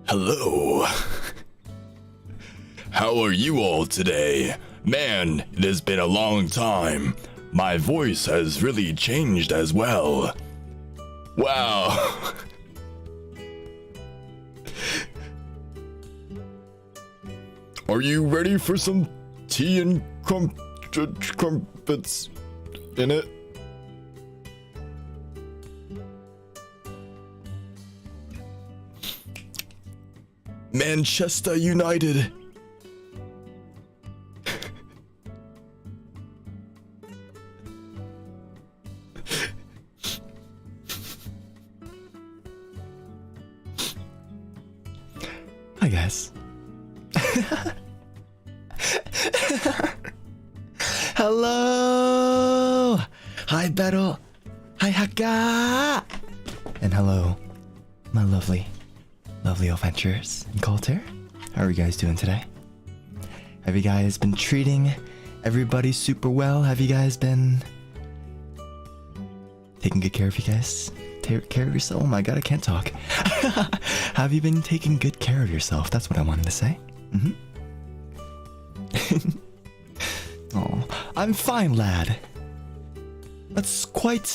Hello. How are you all today? Man, it has been a long time. My voice has really changed as well. Wow. Are you ready for some tea and crumpets in it? Manchester United. Hi guys. Hello. Hi Bettel. Hi Hakka. And hello, my lovely Altventurers and Cultare. How are you guys doing today? Have you guys been treating everybody super well? Have you guys been taking good care of you guys? Take care of yourself? Oh my god, I can't talk. Have you been taking good care of yourself? That's what I wanted to say. Oh, I'm fine, lad. That's quite...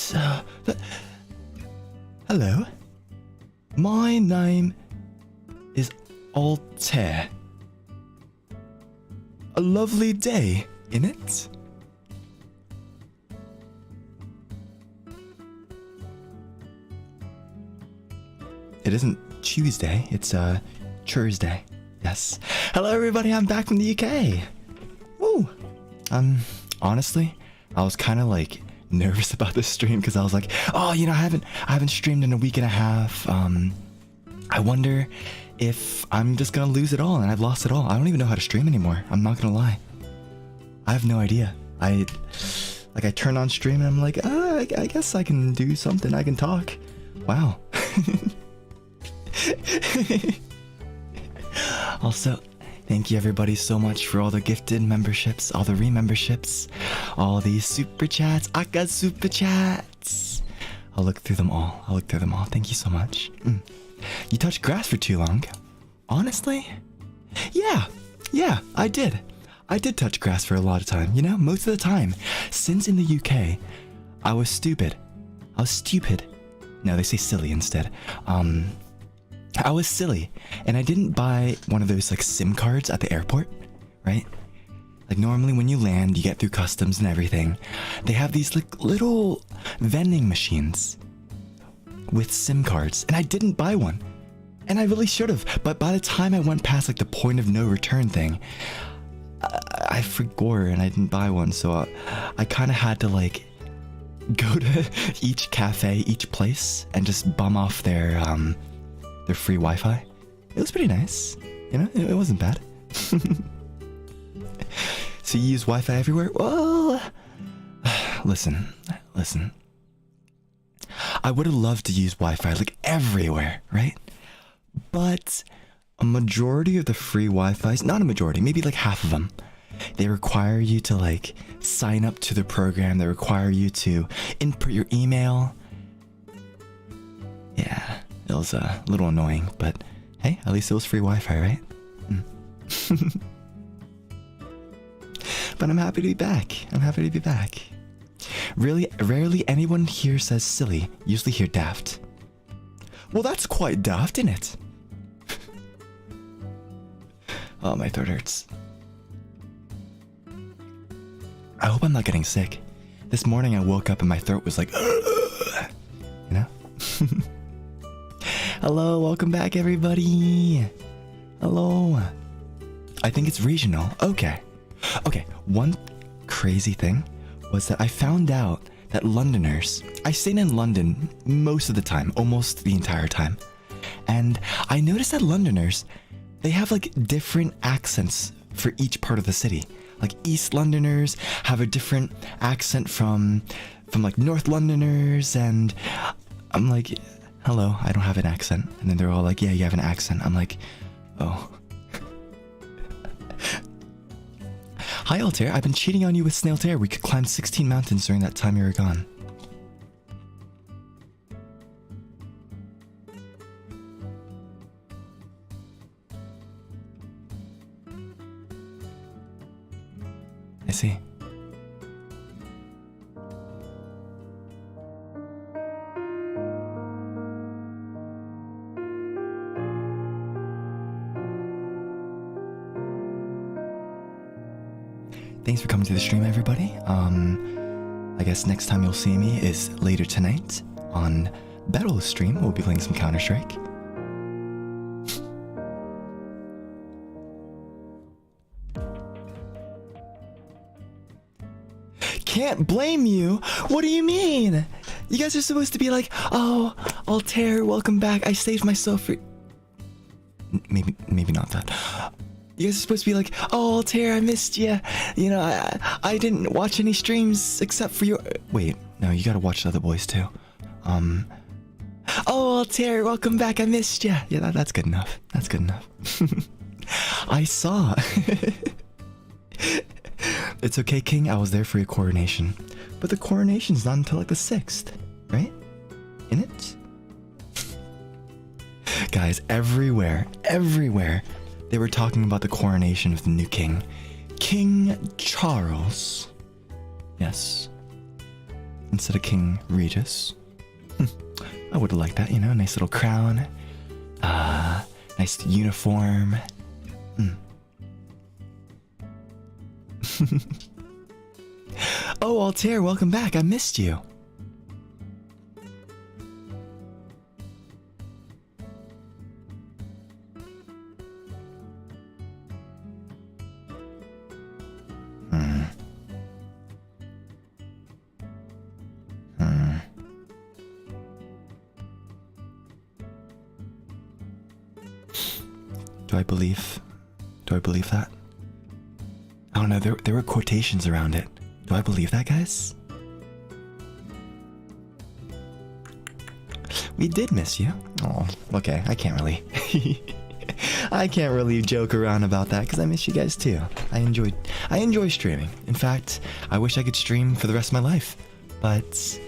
Hello. My name is Altare. A lovely day, innit? It isn't Tuesday, it's Thursday. Yes. Hello everybody, I'm back from the UK. Woo! Honestly, I was kind of like nervous about this stream because I was like, oh, you know, I haven't streamed in a week and a half. I wonder if I'm just gonna lose it all, and I've lost it all. I don't even know how to stream anymore. I'm not gonna lie. I have no idea. I turn on stream and I'm like, I guess I can do something. I can talk. Wow. Also, thank you everybody so much for all the gifted memberships, all the re-memberships, all these super chats. I got super chats. I'll look through them all. Thank you so much. You touched grass for too long. Honestly? Yeah, I did. I did touch grass for a lot of time, you know, most of the time. Since in the UK, I was stupid. No, they say silly instead. I was silly, and I didn't buy one of those like SIM cards at the airport, right? Like normally when you land, you get through customs and everything. They have these like little vending machines with SIM cards, and I didn't buy one. And I really should have, but by the time I went past like the point of no return thing, I forgot and I didn't buy one, so I kind of had to like go to each cafe, each place, and just bum off their free Wi-Fi. It was pretty nice, you know, it wasn't bad. So you use Wi-Fi everywhere? Well, listen. I would have loved to use Wi-Fi like everywhere, right? But a majority of the free Wi-Fis, not a majority, maybe like half of them, they require you to like sign up to the program. They require you to input your email. Yeah, it was a little annoying, but hey, at least it was free Wi-Fi, right? But I'm happy to be back. Really, rarely anyone here says silly. Usually hear daft. Well, that's quite daft, isn't it? Oh, my throat hurts. I hope I'm not getting sick. This morning I woke up and my throat was like, you know? Hello, welcome back everybody. Hello. I think it's regional. Okay, one crazy thing was that I found out that Londoners, I stayed in London most of the time, almost the entire time. And I noticed that Londoners, they have like different accents for each part of the city. Like East Londoners have a different accent from like North Londoners, and I'm like, hello, I don't have an accent. And then they're all like, yeah, you have an accent. I'm like, oh. Hi Altair, I've been cheating on you with Snail Tear. We could climb 16 mountains during that time you were gone. I see. Thanks for coming to the stream, everybody. I guess next time you'll see me is later tonight on Bettel's stream. We'll be playing some Counter-Strike. Can't blame you. What do you mean? You guys are supposed to be like, oh, Altare, welcome back. I saved myself for... Maybe not that. You guys are supposed to be like, oh, Altair, I missed you. You know, I didn't watch any streams except for your... Wait, no, you gotta watch the other boys too. Oh, Altair, welcome back, I missed you. Yeah, that's good enough. That's good enough. I saw. It's okay, King, I was there for your coronation. But the coronation's not until like the 6th, right? In it? Guys, everywhere, they were talking about the coronation of the new king. King Charles. Yes. Instead of King Regis. I would have liked that, you know, nice little crown. Nice uniform. Oh, Altair, welcome back. I missed you. Do I believe that? I don't know, there were quotations around it. Do I believe that, guys? We did miss you. Oh, okay, I can't really... I can't really joke around about that because I miss you guys too. I enjoy streaming. In fact, I wish I could stream for the rest of my life. But,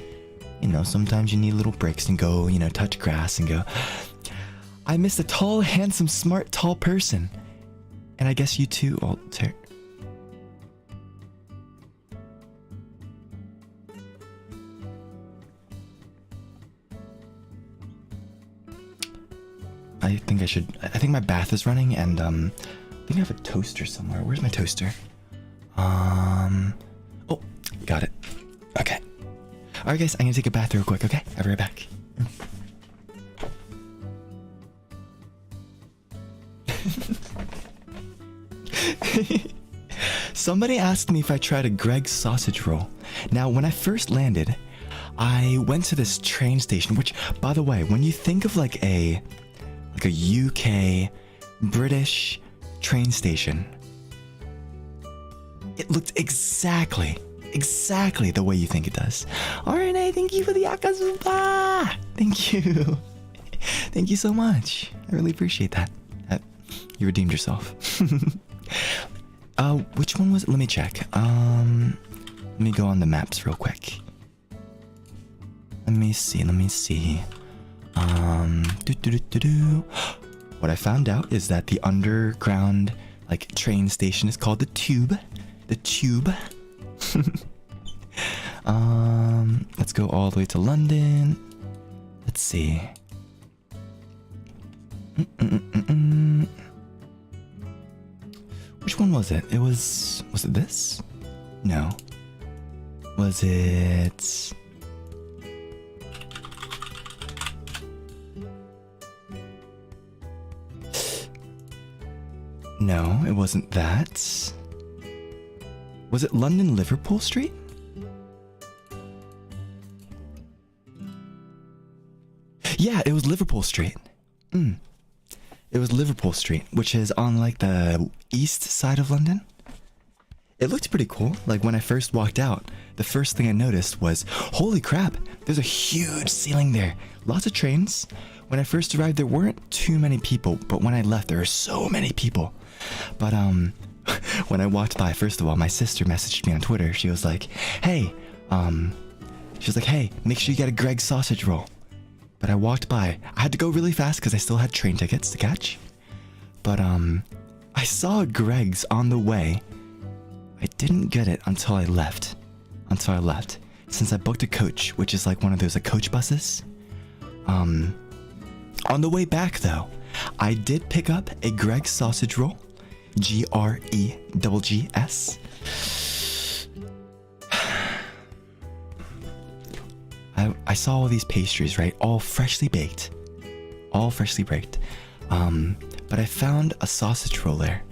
you know, sometimes you need little breaks and go, you know, touch grass and go... I missed a tall, handsome, smart, tall person. And I guess you too, Altair. I think my bath is running and I think I have a toaster somewhere. Where's my toaster? Oh, got it. Okay. Alright guys, I'm gonna take a bath real quick, okay? I'll be right back. Somebody asked me if I tried a Greg's sausage roll. Now, when I first landed, I went to this train station, which, by the way, when you think of like a UK British train station, it looked exactly the way you think it does. RNA, thank you for the Akazuba! Thank you. Thank you so much. I really appreciate that. You redeemed yourself. Which one was it? Let me check. Let me go on the maps real quick. Let me see. What I found out is that the underground, like, train station is called the Tube. The Tube. Let's go all the way to London. Let's see. Which one was it? Was it this? No. Was it... No, it wasn't that. Was it London Liverpool Street? Yeah, it was Liverpool Street. It was Liverpool Street, which is on like the east side of London. It looked pretty cool. Like when I first walked out, the first thing I noticed was, holy crap, there's a huge ceiling there. Lots of trains. When I first arrived, there weren't too many people, but when I left, there were so many people. But when I walked by, first of all, my sister messaged me on Twitter. She was like, hey, make sure you get a Greg's sausage roll. But I walked by. I had to go really fast because I still had train tickets to catch. But I saw Greg's on the way. I didn't get it until I left. Since I booked a coach, which is like one of those like coach buses. On the way back though, I did pick up a Greg's sausage roll. Greggs. I saw all these pastries, right? All freshly baked. But I found a sausage roll there.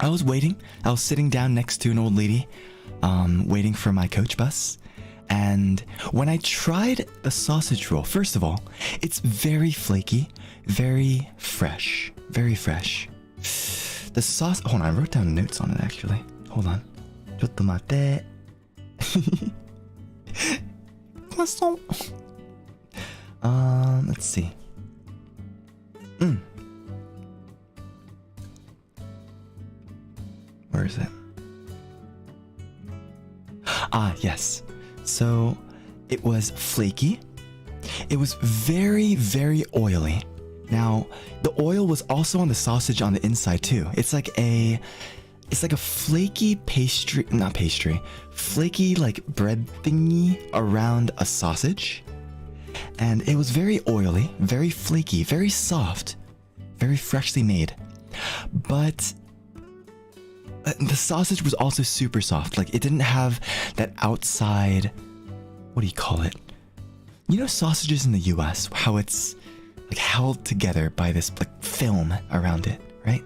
I was waiting. I was sitting down next to an old lady, waiting for my coach bus. And when I tried the sausage roll, first of all, it's very flaky, very fresh. The sauce, hold on, I wrote down notes on it actually. Hold on. Chottomate. Croissant. Let's see. Where is it? Ah, yes. So it was flaky. It was very, very oily. Now, the oil was also on the sausage on the inside too. It's like a flaky flaky like bread thingy around a sausage. And it was very oily, very flaky, very soft, very freshly made. But the sausage was also super soft. Like it didn't have that outside, what do you call it? You know sausages in the US, how it's like held together by this like film around it, right?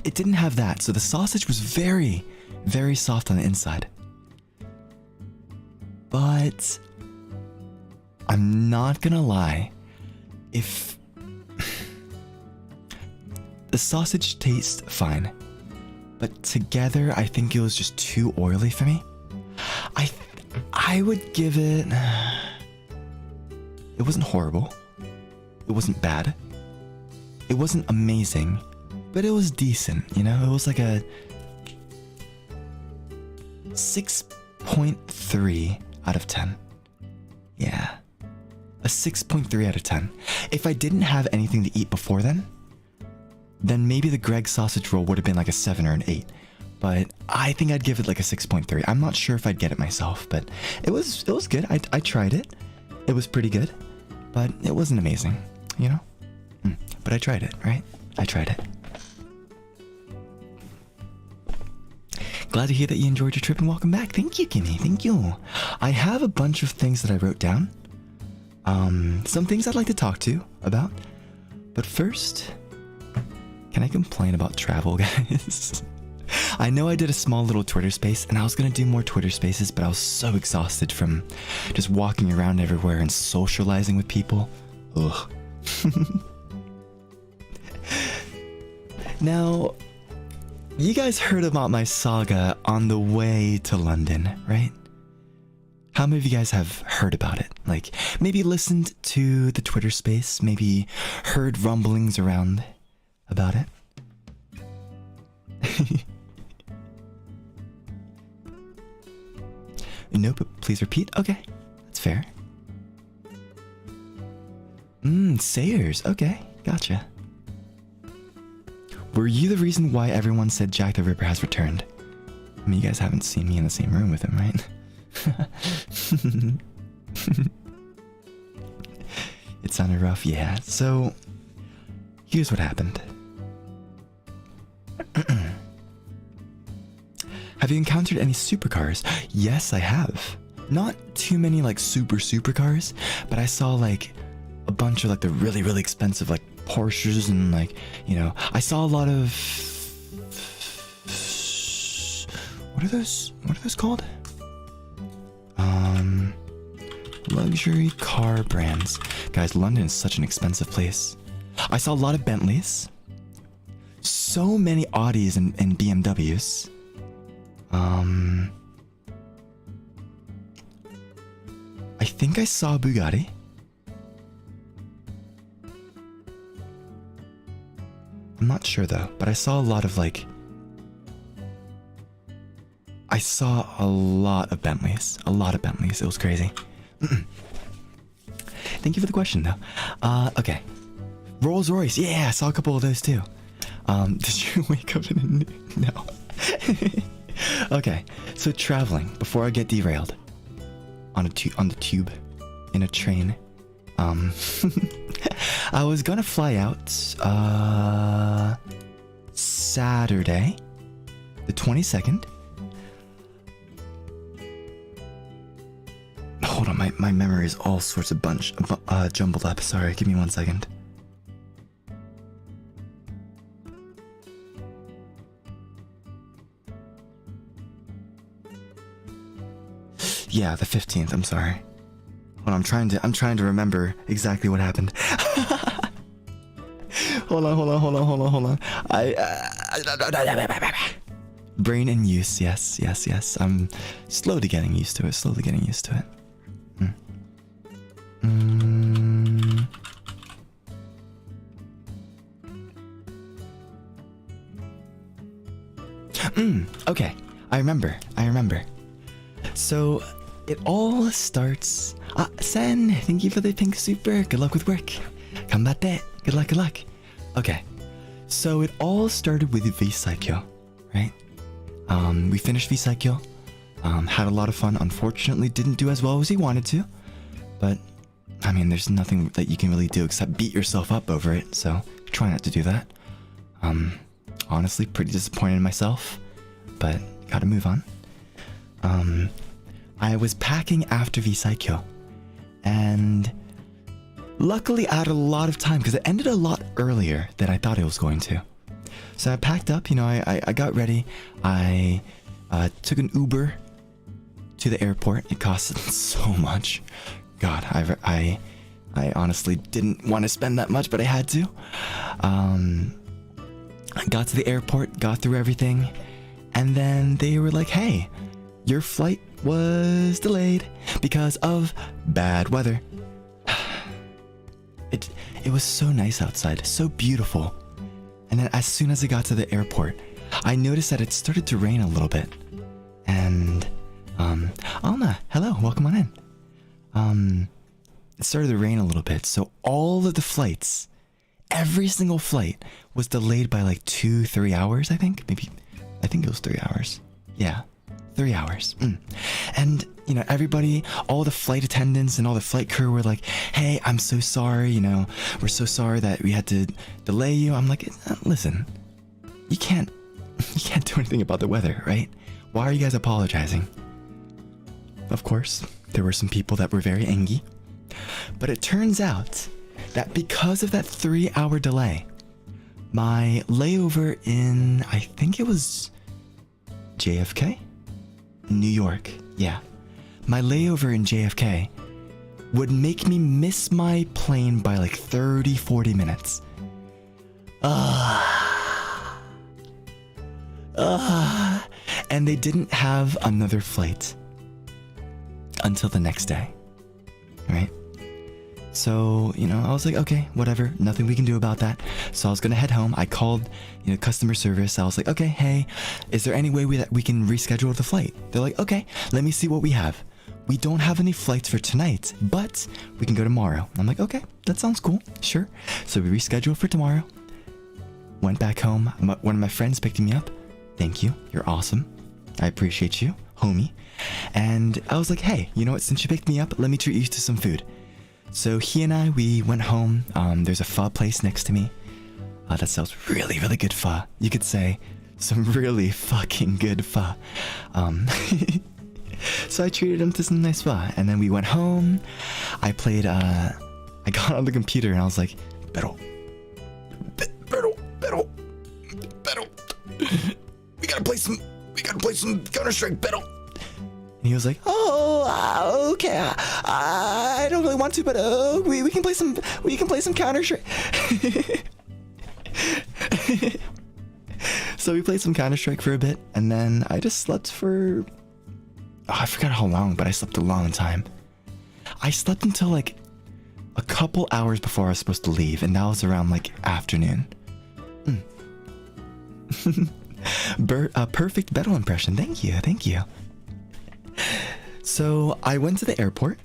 It didn't have that, so the sausage was very, very soft on the inside. But I'm not gonna lie, if the sausage tastes fine, but together I think it was just too oily for me. I would give it, it wasn't horrible, it wasn't bad, it wasn't amazing, but it was decent, you know? It was like a 6.3 out of 10. Yeah, a 6.3 out of 10. If I didn't have anything to eat before then maybe the Greg's sausage roll would have been like a 7 or an 8. But I think I'd give it like a 6.3. I'm not sure if I'd get it myself, but it was good. I tried it. It was pretty good, but it wasn't amazing, you know? But I tried it, right? I tried it. Glad to hear that you enjoyed your trip and welcome back. Thank you, Kimmy. Thank you. I have a bunch of things that I wrote down. Some things I'd like to talk to you about. But first, can I complain about travel, guys? I know I did a small little Twitter space, and I was gonna do more Twitter spaces, but I was so exhausted from just walking around everywhere and socializing with people. Ugh. Now, you guys heard about my saga on the way to London, right? How many of you guys have heard about it? Like, maybe listened to the Twitter space, maybe heard rumblings around about it? No, but please repeat. Okay, that's fair. Sayers. Okay, gotcha. Were you the reason why everyone said Jack the Ripper has returned? I mean, you guys haven't seen me in the same room with him, right? It sounded rough, yeah. So, here's what happened. Have you encountered any supercars? Yes, I have. Not too many like supercars, but I saw like a bunch of like the really expensive like Porsches and like, you know, I saw a lot of what are those called? Luxury car brands. Guys, London is such an expensive place. I saw a lot of Bentleys. So many Audis and BMWs. I think I saw a Bugatti. I'm not sure though, but I saw a lot of like... I saw a lot of Bentleys. A lot of Bentleys. It was crazy. Thank you for the question though. Okay. Rolls Royce. Yeah, I saw a couple of those too. Did you wake up in a new... No. Okay, so traveling, before I get derailed. On the tube. In a train. I was gonna fly out, Saturday, the 22nd. Hold on, my memory is all sorts of jumbled up. Sorry, give me 1 second. Yeah, the 15th, I'm sorry. Hold on, I'm trying to remember exactly what happened. Hold on. Brain in use, yes. I'm slowly getting used to it, Okay, I remember. So, it all starts... Sen, thank you for the pink super. Good luck with work. Kanbatte. Good luck. Okay, so it all started with V-Saikyo, right? We finished V-Saikyo. Had a lot of fun. Unfortunately, didn't do as well as he wanted to. But, I mean, there's nothing that you can really do except beat yourself up over it. So, try not to do that. Honestly, pretty disappointed in myself. But, gotta move on. I was packing after V-Saikyo. And luckily I had a lot of time because it ended a lot earlier than I thought it was going to. So I packed up, I got ready. I took an Uber to the airport. It costed so much. God, I honestly didn't want to spend that much, but I had to. I got to the airport, got through everything, and then they were like, hey, your flight was delayed because of bad weather. It was so nice outside, so beautiful. And then as soon as I got to the airport, I noticed that it started to rain a little bit. And, Alma, hello, welcome on in. It started to rain a little bit, so all of the flights, every single flight was delayed by like 2-3 hours, I think. I think it was 3 hours. Yeah. 3 hours. And, everybody, all the flight attendants and all the flight crew were like, hey, I'm so sorry, we're so sorry that we had to delay you. I'm like, listen, you can't do anything about the weather, right? Why are you guys apologizing? Of course, there were some people that were very angry, but it turns out that because of that 3-hour delay, my layover in, I think it was JFK? New York, yeah. My layover in JFK would make me miss my plane by like 30-40 minutes. And they didn't have another flight until the next day, right? So, I was like, okay, whatever, nothing we can do about that. So I was gonna head home. I called, customer service. I was like, okay, hey, is there any way that we can reschedule the flight? They're like, okay, let me see what we have. We don't have any flights for tonight, but we can go tomorrow. I'm like, okay, that sounds cool, sure. So we rescheduled for tomorrow. Went back home. One of my friends picked me up. Thank you, you're awesome. I appreciate you, homie. And I was like, hey, you know what, since you picked me up, let me treat you to some food. So he and we went home. There's a pho place next to me. That sells really, really good pho. You could say some really fucking good pho. So I treated him to some nice pho. And then we went home. I played, I got on the computer and I was like, Bettel. We gotta play some Counter-Strike, Bettel. And he was like, oh, okay, I don't really want to, but we can play some Counter-Strike. So we played some Counter-Strike for a bit, and then I just slept for, I forgot how long, but I slept a long time. I slept until like a couple hours before I was supposed to leave, and that was around like afternoon. Perfect Bettel impression, thank you. So I went to the airport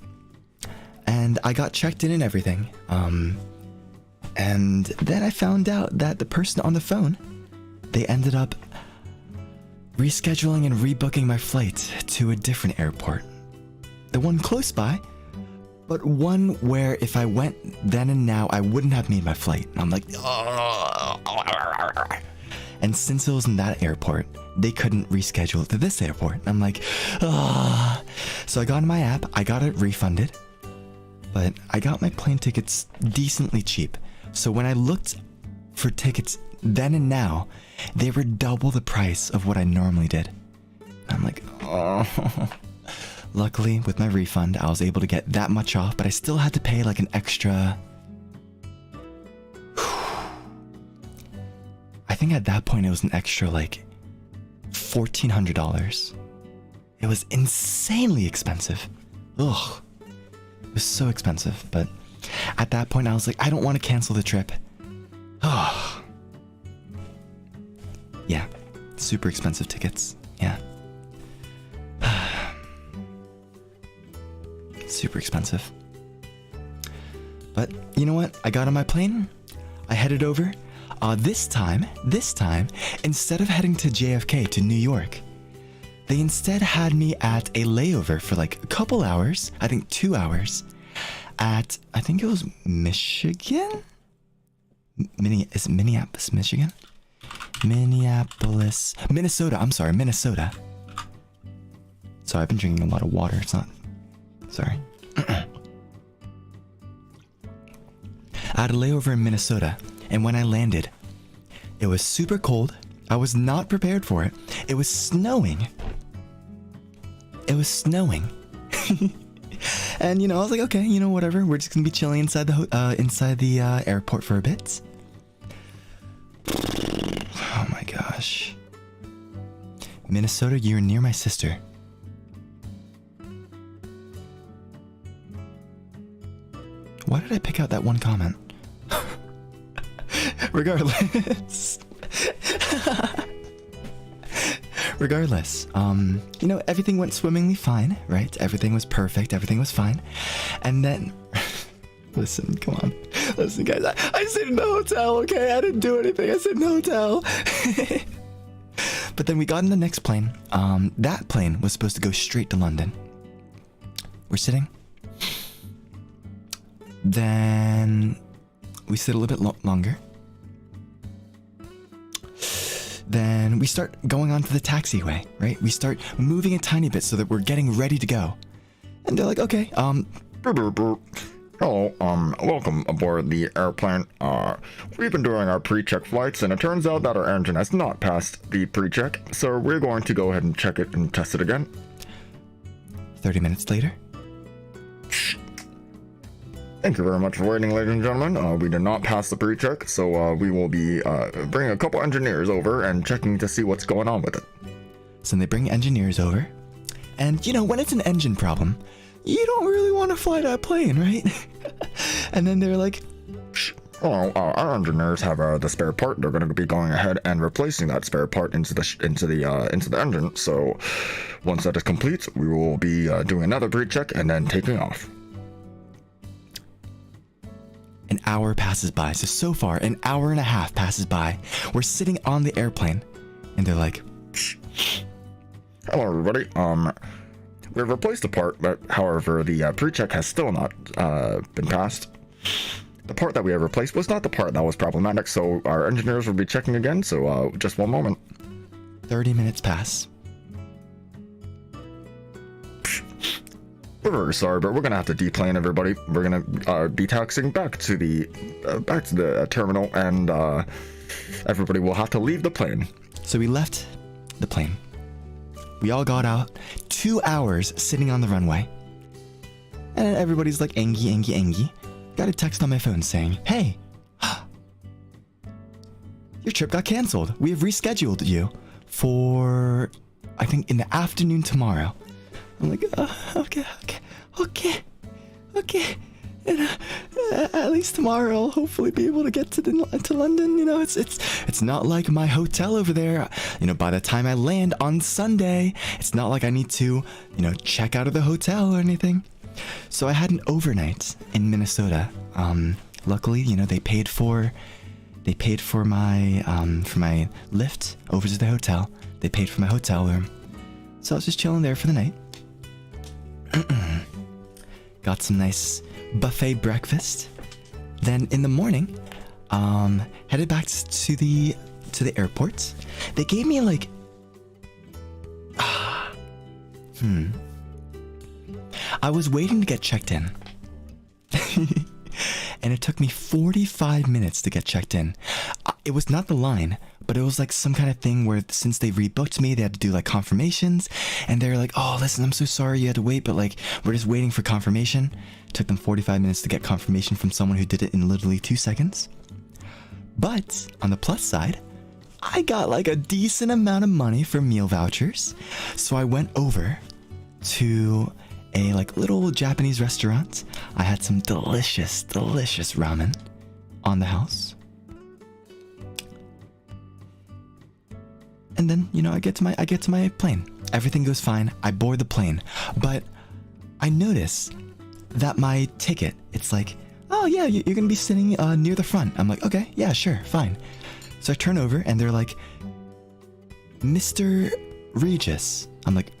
and I got checked in and everything. And then I found out that the person on the phone, they ended up rescheduling and rebooking my flight to a different airport. The one close by, but one where if I went then and now, I wouldn't have made my flight. And I'm like, oh. And since it was in that airport, they couldn't reschedule it to this airport. And I'm like, ah. So I got in my app, I got it refunded, but I got my plane tickets decently cheap. So when I looked for tickets then and now, they were double the price of what I normally did. And I'm like, oh. Luckily, with my refund, I was able to get that much off, but I still had to pay like an extra... I think at that point it was an extra like $1,400. It was insanely expensive. Ugh. It was so expensive, but at that point I was like, I don't want to cancel the trip. Oh. Yeah, super expensive tickets. Yeah. Super expensive. But you know what? I got on my plane. I headed over. This time, instead of heading to JFK to New York, they instead had me at a layover for like a couple hours, I think 2 hours, at, I think it was Michigan? Is it Minneapolis, Michigan? Minnesota, I'm sorry, Minnesota. Sorry, I've been drinking a lot of water, it's not, sorry. I had a layover in Minnesota, and when I landed, it was super cold. I was not prepared for it. It was snowing. And you know, I was like, okay, you know, whatever. We're just gonna be chilling inside the airport for a bit. Oh my gosh, Minnesota, you're near my sister. Why did I pick out that one comment? Regardless. You know, everything went swimmingly fine, right? Everything was perfect, everything was fine. And then, listen, come on. Listen, guys, I stayed in the hotel, okay? I didn't do anything, I stayed in the hotel. But then we got in the next plane. That plane was supposed to go straight to London. We're sitting. Then we sit a little bit longer. Then we start going onto the taxiway, right? We start moving a tiny bit so that we're getting ready to go. And they're like, okay, Hello, welcome aboard the airplane. We've been doing our pre-check flights, and it turns out that our engine has not passed the pre-check, so we're going to go ahead and check it and test it again. 30 minutes later. Thank you very much for waiting, ladies and gentlemen. We did not pass the pre-check, so we will be bringing a couple engineers over and checking to see what's going on with it. So they bring engineers over, and you know, when it's an engine problem, you don't really want to fly that plane, right? And then they're like, well, our engineers have the spare part. They're going to be going ahead and replacing that spare part into the engine. So once that is complete, we will be doing another pre-check and then taking off. An hour passes by. So far, an hour and a half passes by. We're sitting on the airplane, and they're like, hello, everybody. We've replaced the part, but however, the pre-check has still not been passed. The part that we have replaced was not the part that was problematic, so our engineers will be checking again, so just one moment. 30 minutes pass. We're very sorry, but we're gonna have to deplane everybody. We're gonna be taxiing back to the terminal, and everybody will have to leave the plane. So we left the plane. We all got out. 2 hours sitting on the runway. And everybody's like, Engie. Got a text on my phone saying, hey, your trip got canceled. We have rescheduled you for, I think, in the afternoon tomorrow. I'm like, okay. And, at least tomorrow I'll hopefully be able to get to London. You know, it's not like my hotel over there. You know, by the time I land on Sunday, it's not like I need to, you know, check out of the hotel or anything. So I had an overnight in Minnesota. luckily, you know, they paid for my lift over to the hotel. They paid for my hotel room. So I was just chilling there for the night. Got some nice buffet breakfast. Then in the morning, headed back to the airport. They gave me like I was waiting to get checked in. And it took me 45 minutes to get checked in. It was not the line, but it was like some kind of thing where since they rebooked me, they had to do like confirmations. And they're like, oh, listen, I'm so sorry you had to wait, but like, we're just waiting for confirmation. It took them 45 minutes to get confirmation from someone who did it in literally 2 seconds. But on the plus side, I got like a decent amount of money for meal vouchers. So I went over to a like little Japanese restaurant. I had some delicious ramen on the house. And then, you know, I get to my plane. Everything goes fine. I board the plane. But I notice that my ticket, it's like, oh yeah, you're gonna be sitting near the front. I'm like, okay, yeah, sure, fine. So I turn over and they're like, Mr. Regis. I'm like,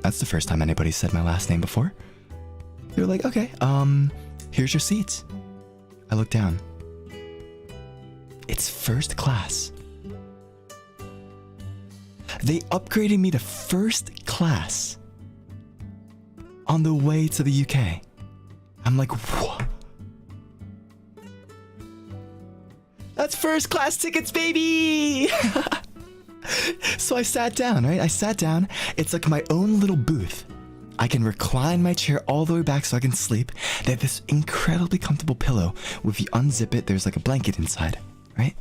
that's the first time anybody said my last name before. They're like, okay, here's your seat. I look down. It's first class. They upgraded me to first class on the way to the UK. I'm like, what? That's first class tickets, baby! So I sat down, right? I sat down. It's like my own little booth. I can recline my chair all the way back so I can sleep. They have this incredibly comfortable pillow. If you unzip it, there's like a blanket inside, right?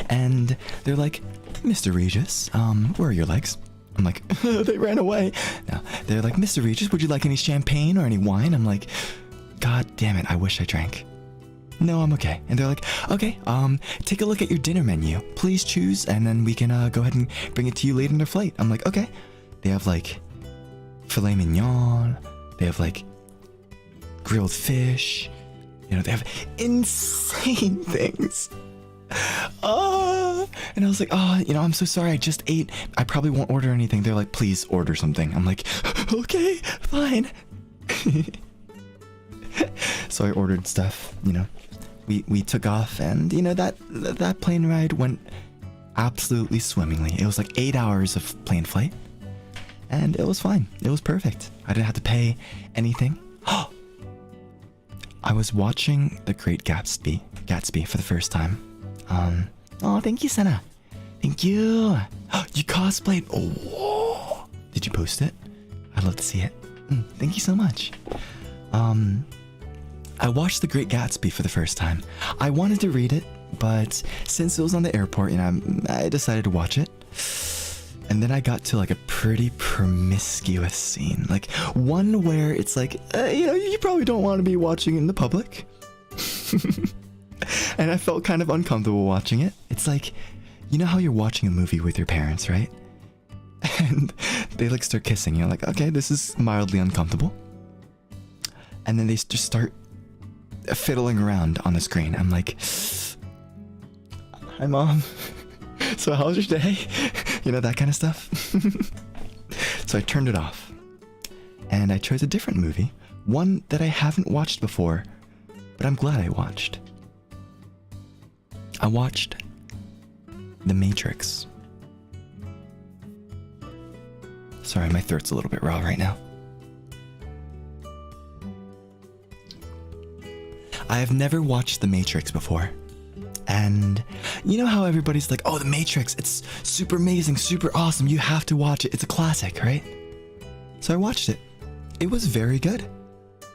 And they're like, Mr. Regis, where are your legs? I'm like, they ran away. No, they're like, Mr. Regis, would you like any champagne or any wine? I'm like, God damn it, I wish I drank. No, I'm okay. And they're like, okay, take a look at your dinner menu. Please choose, and then we can go ahead and bring it to you later in the flight. I'm like, okay. They have like filet mignon. They have like grilled fish. You know, they have insane things. And I was like, oh, you know, I'm so sorry. I just ate. I probably won't order anything. They're like, please order something. I'm like, okay, fine. So I ordered stuff, you know. We took off, and you know that plane ride went absolutely swimmingly. It was like 8 hours of plane flight, and it was fine. It was perfect. I didn't have to pay anything. I was watching The Great Gatsby for the first time. Oh, thank you, Senna. Thank you. You cosplayed. Oh, did you post it? I'd love to see it. Thank you so much. I watched The Great Gatsby for the first time. I wanted to read it, but since it was on the airport, you know, I decided to watch it. And then I got to like a pretty promiscuous scene, like one where it's like, you know, you probably don't want to be watching in the public. And I felt kind of uncomfortable watching it. It's like, you know how you're watching a movie with your parents, right? And they like start kissing. You're like, okay, this is mildly uncomfortable. And then they just start fiddling around on the screen. I'm like, hi mom. So how was your day? You know, that kind of stuff. So I turned it off. And I chose a different movie. One that I haven't watched before, but I'm glad I watched. I watched The Matrix. Sorry, my throat's a little bit raw right now. I have never watched The Matrix before. And you know how everybody's like, oh, The Matrix, it's super amazing, super awesome, you have to watch it, it's a classic, right? So I watched it. It was very good.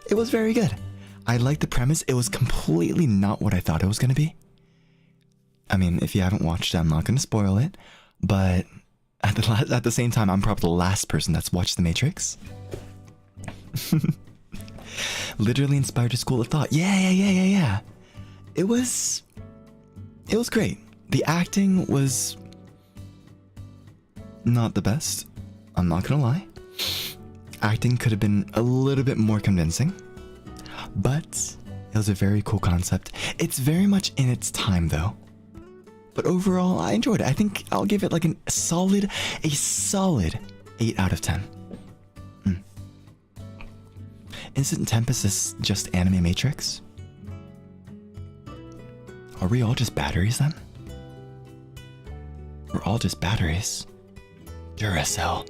It was very good. I liked the premise. It was completely not what I thought it was going to be. I mean, if you haven't watched it, I'm not going to spoil it. But at the same time, I'm probably the last person that's watched The Matrix. Literally inspired a school of thought. Yeah. It was great. The acting was not the best. I'm not gonna lie. Acting could have been a little bit more convincing, but It was a very cool concept. It's very much in its time though. But overall, I enjoyed it. I think I'll give it like a solid 8 out of 10. Isn't Tempus just anime Matrix? Are we all just batteries then? We're all just batteries. Duracell.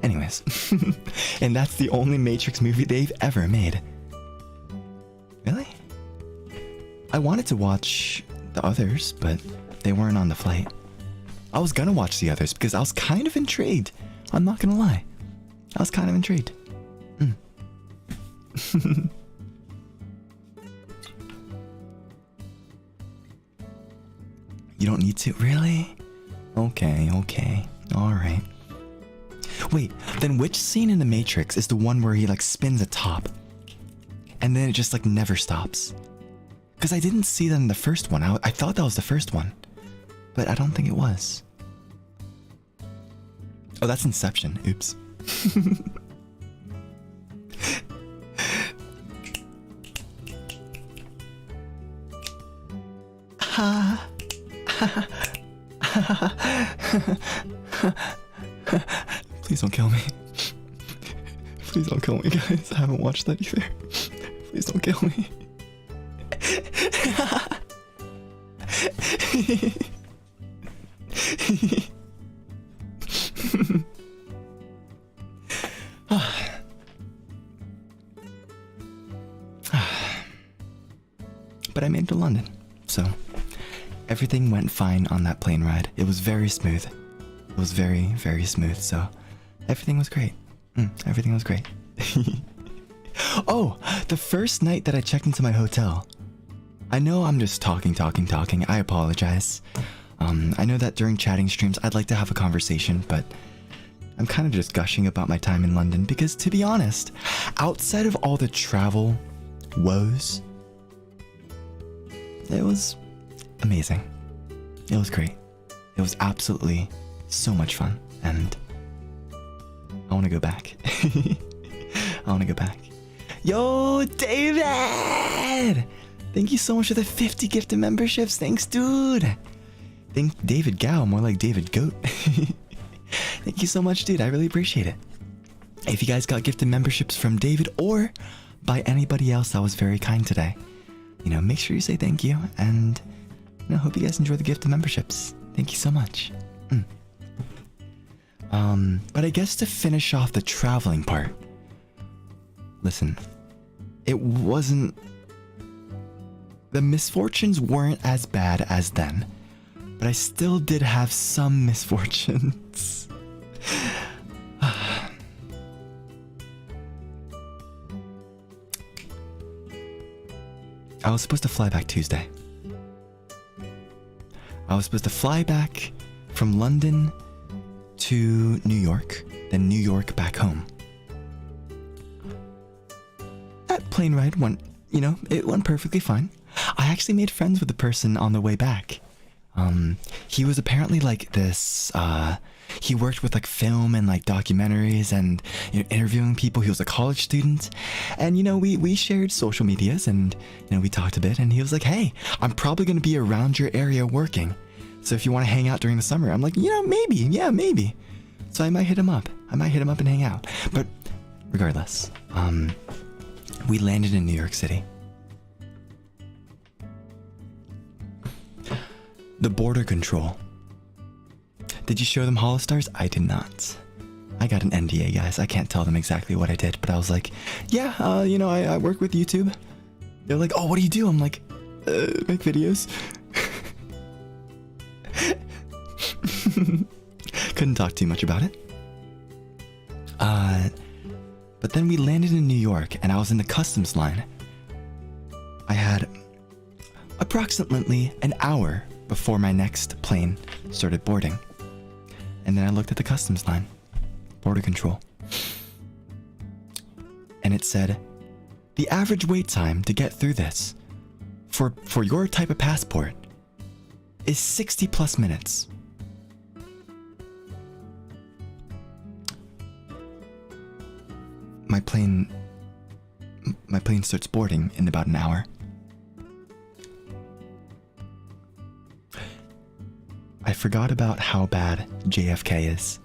Anyways. And that's the only Matrix movie they've ever made. Really? I wanted to watch the others, but they weren't on the flight. I was gonna watch the others because I was kind of intrigued. I'm not gonna lie. I was kind of intrigued. You don't need to? Really? Okay. Alright. Wait, then which scene in The Matrix is the one where he like spins a top? And then it just like never stops? Because I didn't see that in the first one. I thought that was the first one. But I don't think it was. Oh, that's Inception. Oops. Please don't kill me. Please don't kill me, guys. I haven't watched that either. Please don't kill me. But I made it to London, so everything went fine on that plane ride. It was very smooth. It was very, very smooth, so everything was great. Everything was great. Oh, the first night that I checked into my hotel. I know I'm just talking. I apologize. I know that during chatting streams, I'd like to have a conversation, but I'm kind of just gushing about my time in London because, to be honest, outside of all the travel woes, it was amazing. It was great. It was absolutely so much fun, and I want to go back. I want to go back. Yo, David! Thank you so much for the 50 gifted memberships. Thanks, dude. Think David Gao, more like David Goat. Thank you so much, dude. I really appreciate it. If you guys got gifted memberships from David or by anybody else that was very kind today, you know, make sure you say thank you, and you know, hope you guys enjoy the gifted memberships. Thank you so much. But I guess to finish off the traveling part, listen, it wasn't, the misfortunes weren't as bad as then, but I still did have some misfortunes. I was supposed to fly back Tuesday. I was supposed to fly back from London to New York, then New York back home. That plane ride went, you know, it went perfectly fine. I actually made friends with the person on the way back. He was apparently like this, he worked with like film and like documentaries and, you know, interviewing people. He was a college student, and you know, we shared social medias, and you know, we talked a bit, and he was like, hey, I'm probably going to be around your area working, so if you want to hang out during the summer. I'm like, you know, maybe. So I might hit him up. and hang out. But regardless, we landed in New York City. The border control. Did you show them HOLOSTARS? I did not. I got an NDA, guys. I can't tell them exactly what I did, but I was like, yeah, you know, I work with YouTube. They're like, oh, what do you do? I'm like, make videos. Couldn't talk too much about it. But then we landed in New York, and I was in the customs line. I had approximately an hour before my next plane started boarding. And then I looked at the customs line, border control. And it said, the average wait time to get through this for your type of passport is 60 plus minutes. my plane starts boarding in about an hour. I forgot about how bad JFK is.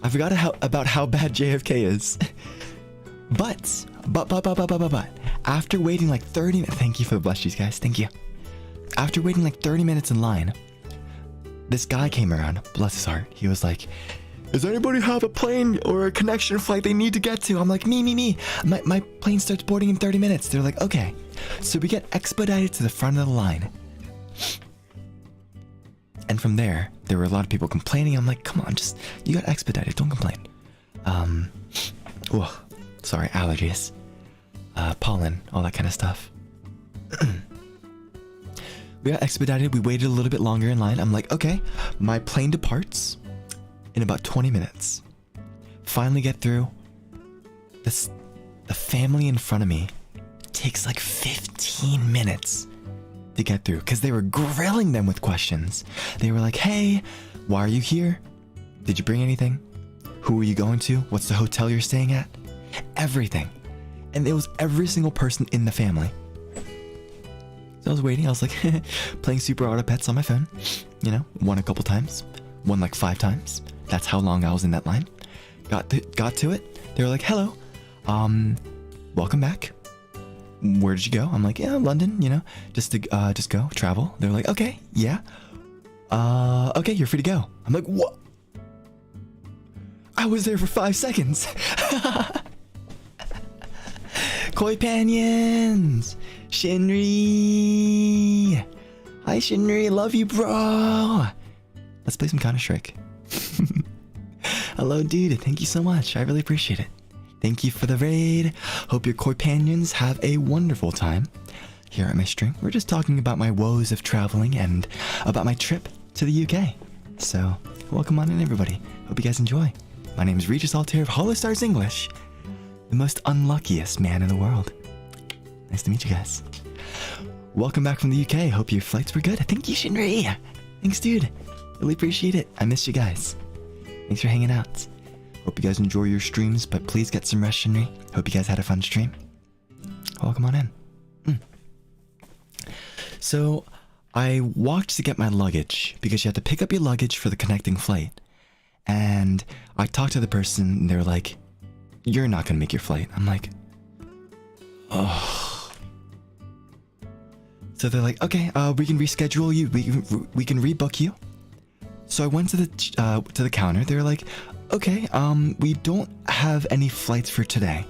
I forgot about how bad JFK is. But, after waiting like 30 minutes, thank you for the blushies, guys, thank you. After waiting like 30 minutes in line, this guy came around, bless his heart. He was like, does anybody have a plane or a connection flight they need to get to? I'm like, me. My plane starts boarding in 30 minutes. They're like, okay. So we get expedited to the front of the line. And from there were a lot of people complaining. I'm like, come on, you got expedited, don't complain. Sorry, allergies. Pollen, all that kind of stuff. We got expedited, we waited a little bit longer in line. I'm like, okay, my plane departs in about 20 minutes. Finally get through. The family in front of me takes like 15 minutes to get through because they were grilling them with questions. They were like, hey, why are you here? Did you bring anything? Who are you going to? What's the hotel you're staying at? Everything. And it was every single person in the family. So I was waiting, I was like playing Super Auto Pets on my phone. You know, won a couple times. Won like 5 times. That's how long I was in that line. Got to it. They were like, hello. Welcome back. Where did you go? I'm like, yeah, London, you know, just go, travel. They're like, okay, yeah. Okay, you're free to go. I'm like, what? I was there for 5 seconds. Koi Panions! Shinri! Hi Shinri, love you, bro! Let's play some Counter-Strike. Hello, dude, thank you so much. I really appreciate it. Thank you for the raid. Hope your Koi Panions have a wonderful time here at my stream. We're just talking about my woes of traveling and about my trip to the UK. So, welcome on in, everybody. Hope you guys enjoy. My name is Regis Altare of HOLOSTARS English. The most unluckiest man in the world. Nice to meet you guys. Welcome back from the UK. Hope your flights were good. Thank you, Shinri. Thanks, dude. Really appreciate it. I missed you guys. Thanks for hanging out. Hope you guys enjoy your streams, but please get some rest, Shinri. Hope you guys had a fun stream. Welcome on in. So, I walked to get my luggage because you have to pick up your luggage for the connecting flight. And I talked to the person, and they were like, you're not gonna make your flight. I'm like, oh. So they're like, okay, we can reschedule you. We can rebook you. So I went to the counter. They were like, okay, we don't have any flights for today.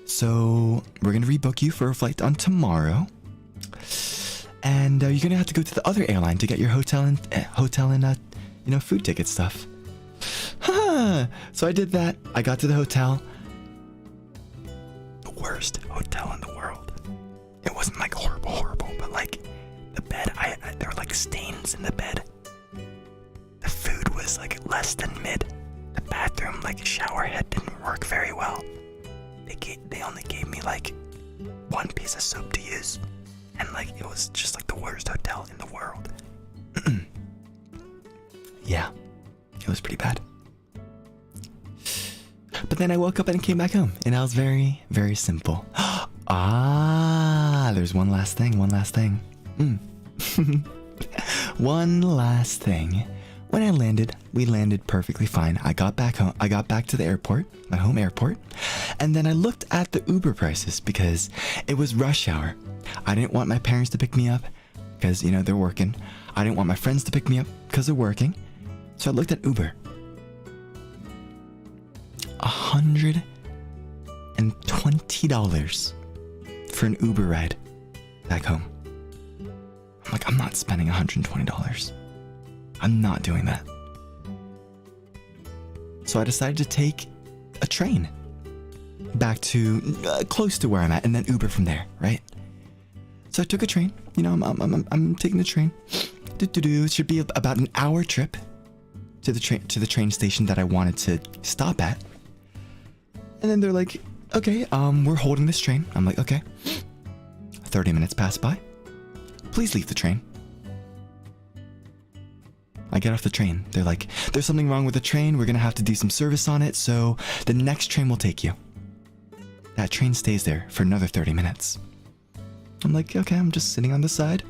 So we're gonna rebook you for a flight on tomorrow. And you're gonna have to go to the other airline to get your hotel and you know, food ticket stuff. So I did that. I got to the hotel. The worst hotel in the world. It wasn't like horrible, but like the bed, there were like stains in the bed. The food was like less than mid. The bathroom, like shower head, didn't work very well. They only gave me like 1 piece of soap to use. And like, it was just like the worst hotel in the world. Yeah, it was pretty bad. But then I woke up and came back home, and I was very, very simple. There's one last thing. One last thing. When I landed, we landed perfectly fine. I got back home. I got back to the airport, my home airport, and then I looked at the Uber prices because it was rush hour. I didn't want my parents to pick me up because, you know, they're working. I didn't want my friends to pick me up because they're working. So I looked at Uber. $120 for an Uber ride back home. I'm like, I'm not spending $120. I'm not doing that. So I decided to take a train back to close to where I'm at, and then Uber from there, right? So I took a train. You know, I'm taking the train. It should be about an hour trip to the train station that I wanted to stop at. And then they're like, okay, we're holding this train. I'm like, okay. 30 minutes pass by. Please leave the train. I get off the train. They're like, there's something wrong with the train. We're gonna have to do some service on it, so the next train will take you. That train stays there for another 30 minutes. I'm like, okay, I'm just sitting on the side,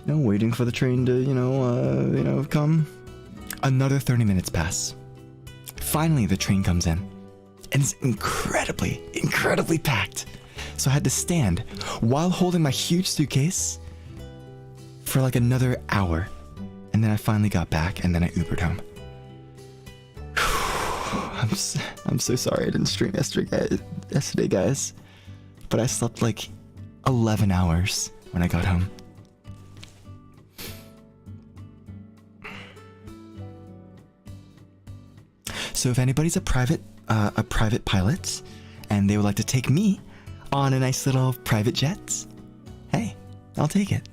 waiting for the train to, come. Another 30 minutes pass. Finally, the train comes in, and it's incredibly, incredibly packed. So I had to stand while holding my huge suitcase for like another hour. And then I finally got back, and then I Ubered home. I'm so sorry I didn't stream yesterday, guys. But I slept like 11 hours when I got home. So if anybody's a private pilot, and they would like to take me on a nice little private jet, hey, I'll take it.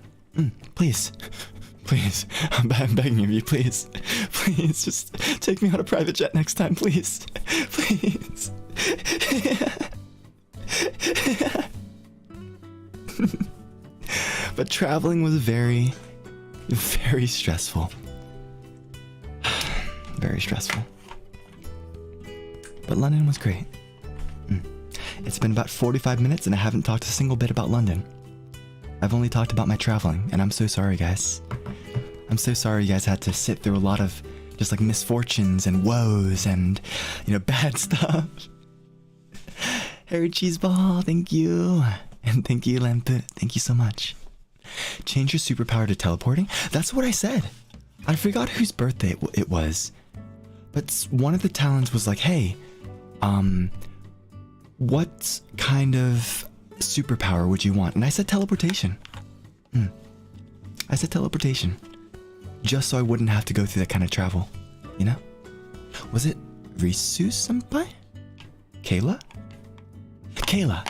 Please. Please, I'm begging of you, please. Please, just take me on a private jet next time, please. Please. But traveling was very, very stressful. Very stressful. But London was great. It's been about 45 minutes and I haven't talked a single bit about London. I've only talked about my traveling, and I'm so sorry, guys. I'm so sorry you guys had to sit through a lot of just like misfortunes and woes and, bad stuff. Harry Cheeseball, thank you. And thank you, Lampu. Thank you so much. Change your superpower to teleporting? That's what I said. I forgot whose birthday it was. But one of the talents was like, hey, what kind of superpower would you want? And I said teleportation. I said teleportation. Just so I wouldn't have to go through that kind of travel. Was it Risu senpai? Kayla? Kayla.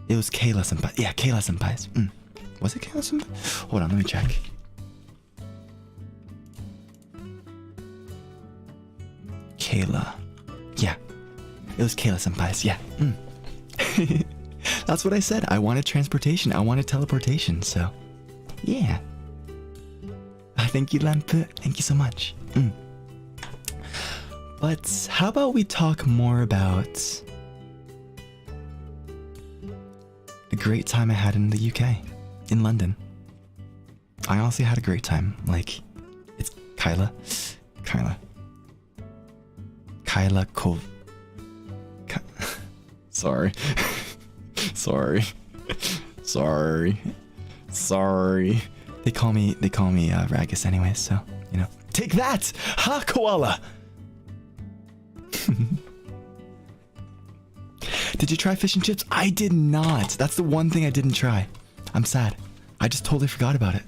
It was Kayla senpai. Yeah, Kayla senpai's. Was it Kayla senpai? Hold on, let me check. Kayla. Yeah. It was Kayla senpai's. Yeah. That's what I said. I wanted transportation. I wanted teleportation. So, yeah. Thank you, Lampu. Thank you so much. But how about we talk more about the great time I had in the UK, in London. I honestly had a great time. Like, it's Kyla Cole. Sorry. Sorry. They call me Regis anyways, so, Take that! Ha, koala! Did you try fish and chips? I did not. That's the one thing I didn't try. I'm sad. I just totally forgot about it.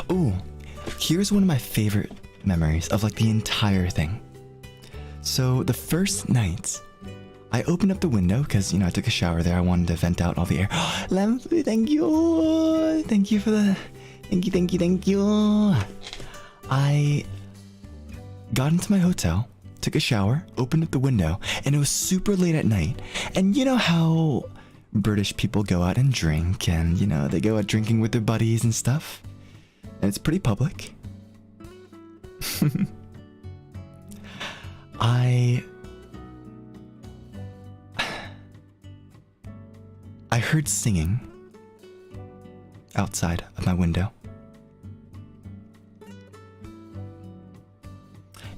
Oh, here's one of my favorite memories of like the entire thing. So the first night, I opened up the window because, I took a shower there. I wanted to vent out all the air. Lampu, thank you. Thank you for the... Thank you. I got into my hotel, took a shower, opened up the window, and it was super late at night. And you know how British people go out and drink, and, they go out drinking with their buddies and stuff? And it's pretty public. I heard singing outside of my window.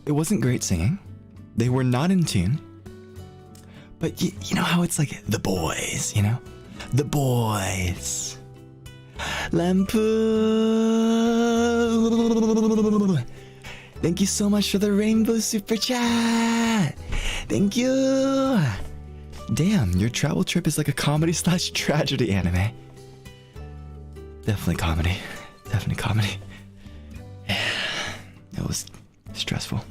It wasn't great singing. They were not in tune. But you know how it's like the boys, The boys. Lampu. Thank you so much for the rainbow super chat. Thank you. Damn, your travel trip is like a comedy/tragedy anime. Definitely comedy. It was stressful.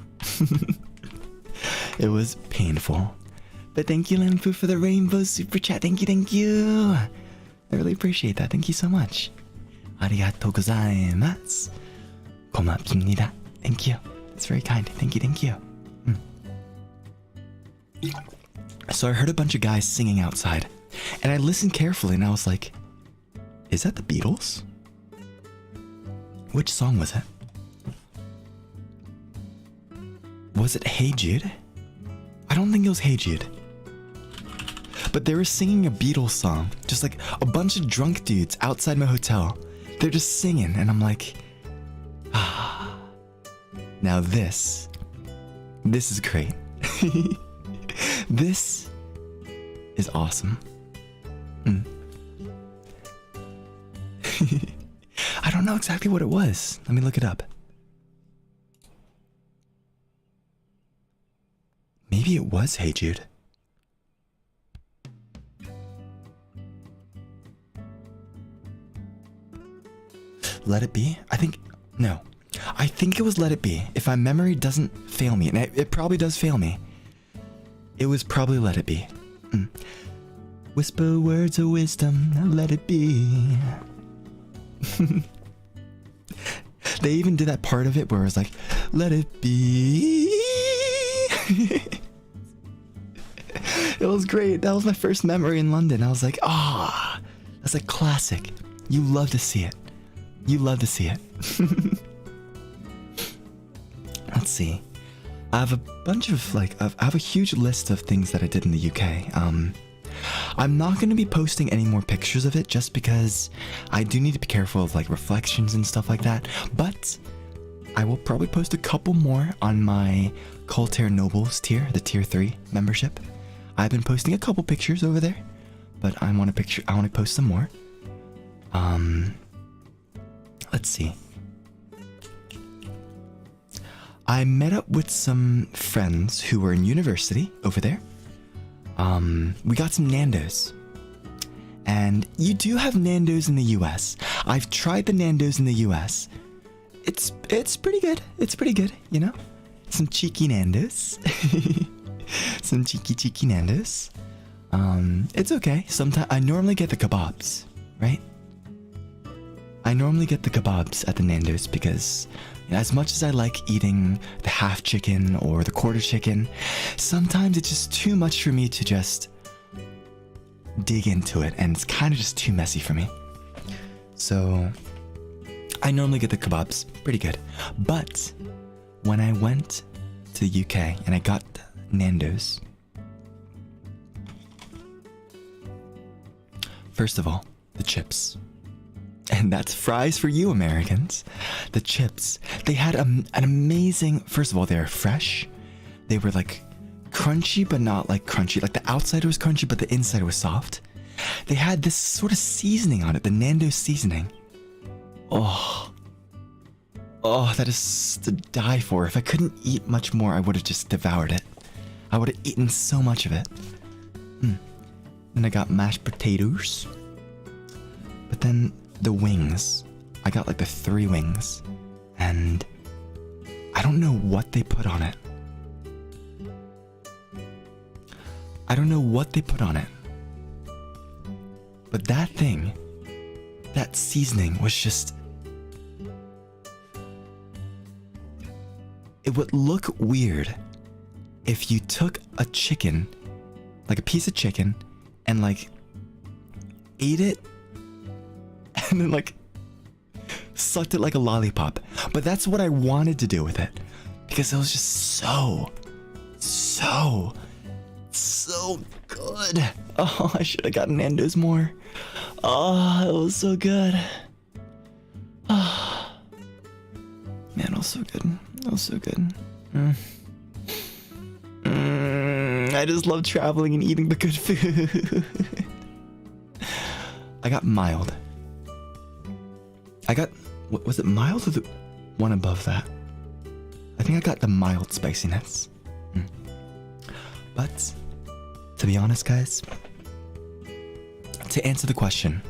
It was painful. But thank you, Lampu, for the rainbow super chat. Thank you. I really appreciate that. Thank you so much. Arigatou gozaimasu. Komapinida. Thank you. It's very kind. Thank you. So I heard a bunch of guys singing outside, and I listened carefully, and I was like, is that the Beatles? Which song was it? Was it Hey Jude? I don't think it was Hey Jude. But they were singing a Beatles song, just like a bunch of drunk dudes outside my hotel. They're just singing, and I'm like, ah. Now this is great. This is awesome. I don't know exactly what it was. Let me look it up. Maybe it was Hey Jude. Let It Be? No. I think it was Let It Be. If my memory doesn't fail me, and it probably does fail me, it was probably Let It Be. Whisper words of wisdom, let it be. They even did that part of it where it was like, let it be. It was great. That was my first memory in London. I was like, that's a classic. You love to see it. You love to see it. Let's see. I have a bunch of I have a huge list of things that I did in the UK. I'm not going to be posting any more pictures of it just because I do need to be careful of reflections and stuff like that. But I will probably post a couple more on my Cultare Nobles tier, the tier 3 membership. I've been posting a couple pictures over there, but I want to post some more. Let's see. I met up with some friends who were in university over there. We got some Nando's. And you do have Nando's in the US. I've tried the Nando's in the US. It's pretty good. It's pretty good, you know? Some cheeky Nando's. Some cheeky Nando's. It's okay. Sometimes I normally get the kebabs, right? I normally get the kebabs at the Nando's because as much as I like eating the half chicken or the quarter chicken, sometimes it's just too much for me to just dig into it, and it's kind of just too messy for me. So I normally get the kebabs, pretty good. But when I went to the UK and I got Nando's, first of all, the chips. And that's fries for you Americans. The chips, they had an amazing, first of all, they were fresh. They were crunchy, but not crunchy. The outside was crunchy, but the inside was soft. They had this sort of seasoning on it, the Nando's seasoning. Oh, that is to die for. If I couldn't eat much more, I would have just devoured it. I would have eaten so much of it. Then I got mashed potatoes. But then the wings, I got the 3 wings, and I don't know what they put on it. But that thing, that seasoning was just, it would look weird if you took a chicken, a piece of chicken, and ate it and then sucked it like a lollipop. But that's what I wanted to do with it, because it was just so good. Oh, I should have gotten Nando's more. Oh, it was so good. Oh, man, it was so good. It was so good. I just love traveling and eating the good food. I got mild. Was it mild or the one above that? I think I got the mild spiciness. But, to be honest, guys, to answer the question,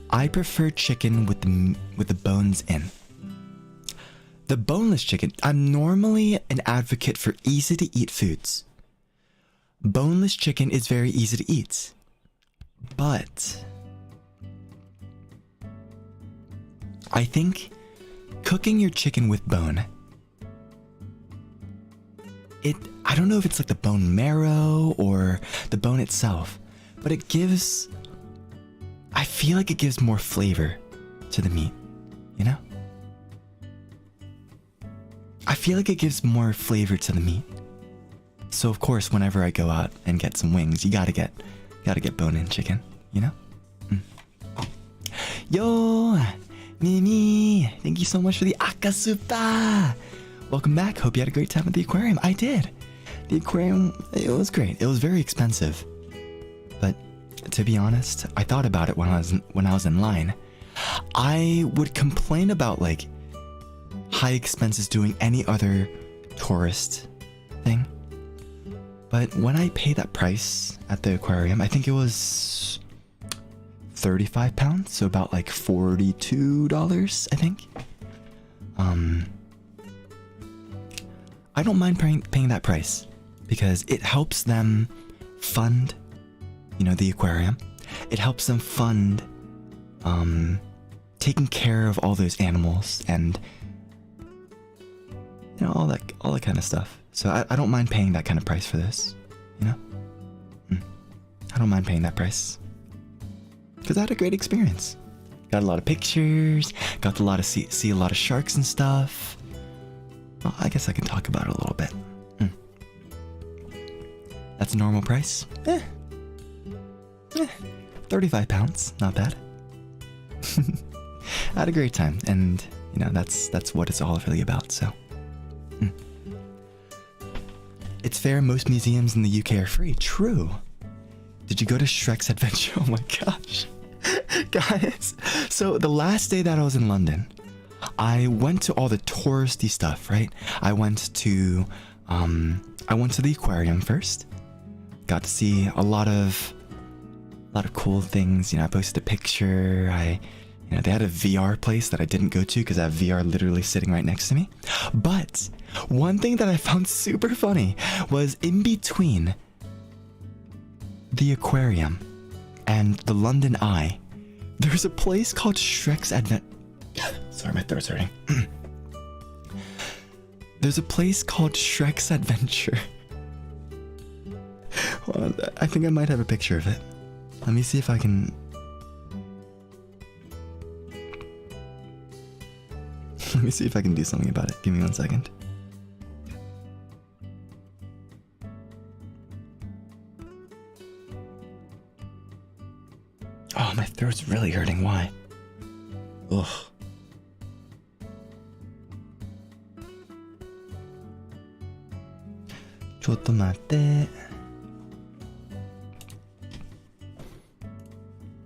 I prefer chicken with the bones in. The boneless chicken, I'm normally an advocate for easy to eat foods. Boneless chicken is very easy to eat. But I think cooking your chicken with bone, I don't know if it's like the bone marrow or the bone itself, but it gives, I feel like it gives more flavor to the meat, you know? I feel like it gives more flavor to the meat. So of course, whenever I go out and get some wings, you gotta get bone-in chicken, you know? Yo, Mimi, thank you so much for the Akasupa. Welcome back. Hope you had a great time at the aquarium. I did. The aquarium, it was great. It was very expensive, but to be honest, I thought about it when I was in line. I would complain about like high expenses doing any other tourist thing, but when I paid that price at the aquarium, I think it was £35, so about like $42, I think. I don't mind paying that price because it helps them fund, you know, the aquarium. It helps them fund taking care of all those animals and, you know, all that kind of stuff. So I don't mind paying that kind of price for this, you know? I don't mind paying that price. Because I had a great experience. Got a lot of pictures, got a lot of see a lot of sharks and stuff. Well, I guess I can talk about it a little bit. That's a normal price. £35, not bad. I had a great time, and you know that's what it's all really about. So, it's fair. Most museums in the UK are free. True. Did you go to Shrek's Adventure? Oh my gosh. Guys, so the last day that I was in London, I went to all the touristy stuff, right? I went to the aquarium first. Got to see a lot of cool things. You know, I posted a picture. You know, they had a VR place that I didn't go to because I have VR literally sitting right next to me. But one thing that I found super funny was in between the aquarium and the London Eye, there's a place called Shrek's Adventure. Sorry, my throat's hurting. There's a place called Shrek's Adventure. Hold on, I think I might have a picture of it. Let me see if I can. Let me see if I can do something about it. Give me 1 second. Oh, my throat's really hurting. Why? Ugh. Chotomate.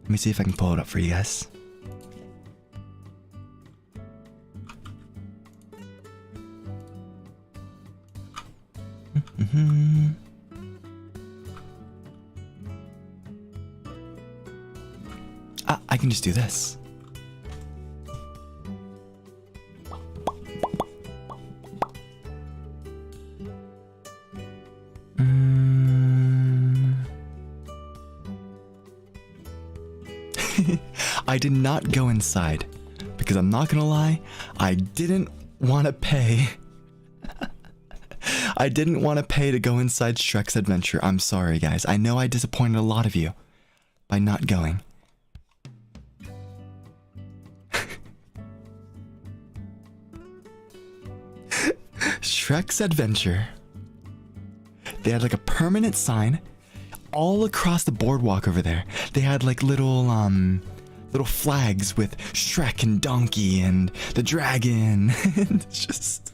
Let me see if I can pull it up for you guys. I can just do this. I did not go inside because I'm not gonna lie, I didn't want to pay. I didn't want to pay to go inside Shrek's Adventure. I'm sorry, guys. I know I disappointed a lot of you by not going. Shrek's Adventure. They had like a permanent sign all across the boardwalk over there. They had like little flags with Shrek and Donkey and the dragon. it's just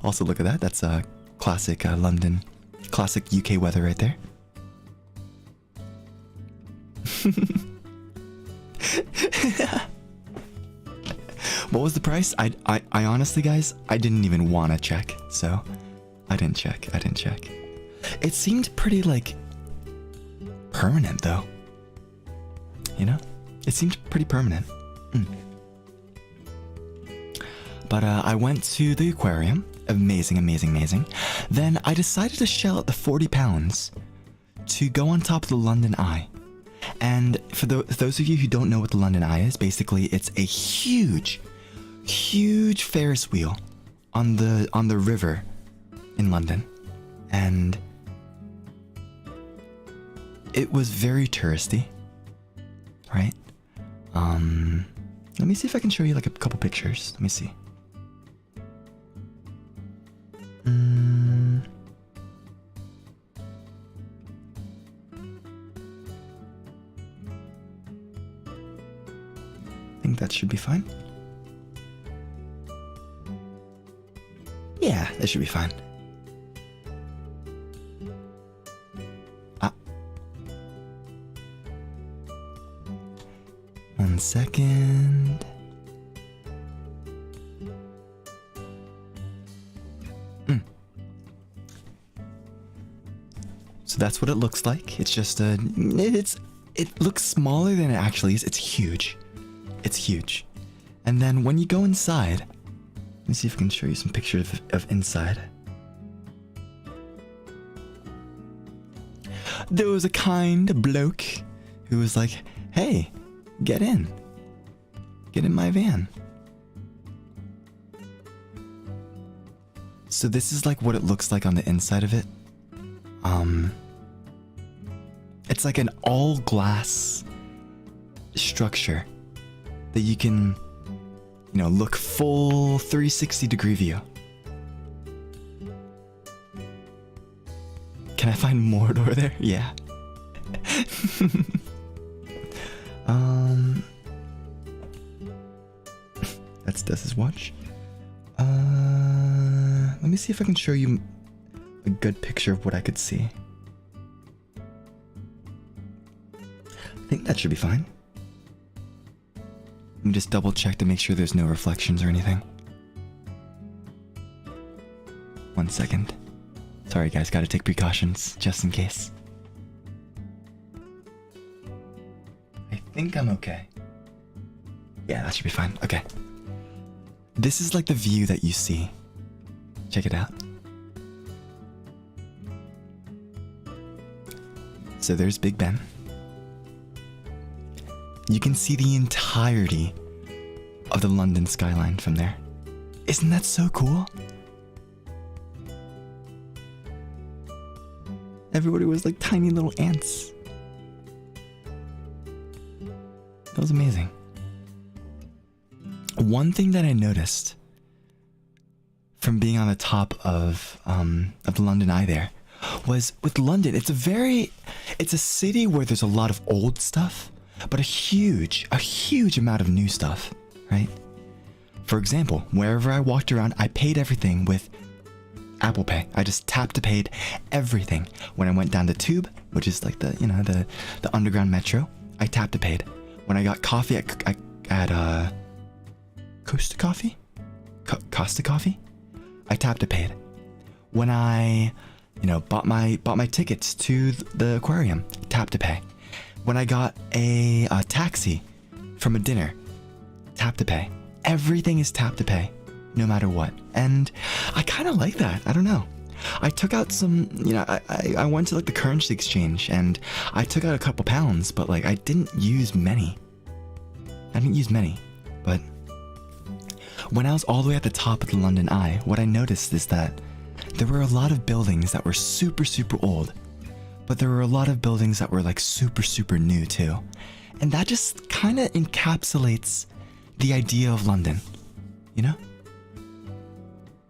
Also, look at that. That's a classic London, classic UK weather right there. What was the price? I honestly, guys, I didn't even want to check, so I didn't check. It seemed pretty, like, permanent, though. You know? It seemed pretty permanent. But I went to the aquarium. Amazing. Then I decided to shell out the £40 to go on top of the London Eye. And for those of you who don't know what the London Eye is, basically it's a huge huge Ferris wheel on the river in London, and it was very touristy, right? Let me see if I can show you like a couple pictures. Let me see. I think that should be fine. Yeah, that should be fine. One second. So that's what it looks like. It's just it looks smaller than it actually is. It's huge. It's huge. And then when you go inside, let me see if I can show you some pictures of inside. There was a kind bloke who was like, hey, get in my van. So this is like what it looks like on the inside of it. It's like an all glass structure that you can, look full 360 degree view. Can I find Mordor there? Yeah. That's Des's watch. Let me see if I can show you a good picture of what I could see. I think that should be fine. Let me just double check to make sure there's no reflections or anything. 1 second. Sorry guys, gotta take precautions, just in case. I think I'm okay. Yeah, that should be fine. Okay. This is like the view that you see. Check it out. So there's Big Ben. You can see the entirety of the London skyline from there. Isn't that so cool? Everybody was like tiny little ants. That was amazing. One thing that I noticed from being on the top of the London Eye there was with London, it's a city where there's a lot of old stuff, but a huge amount of new stuff, right? For example, wherever I walked around, I paid everything with Apple Pay. I just tapped to paid everything. When I went down the tube, which is like the underground metro, I tapped to paid. When I got coffee at Costa Coffee? Costa Coffee? I tapped to paid. When I, bought my tickets to the aquarium, tap to pay. When I got a taxi from a dinner, tap to pay. Everything is tap to pay, no matter what. And I kind of like that. I don't know. I took out some, I went to like the currency exchange and I took out a couple pounds, but like I didn't use many. But when I was all the way at the top of the London Eye, what I noticed is that there were a lot of buildings that were super, super old, but there were a lot of buildings that were like super, super new too. And that just kind of encapsulates the idea of London,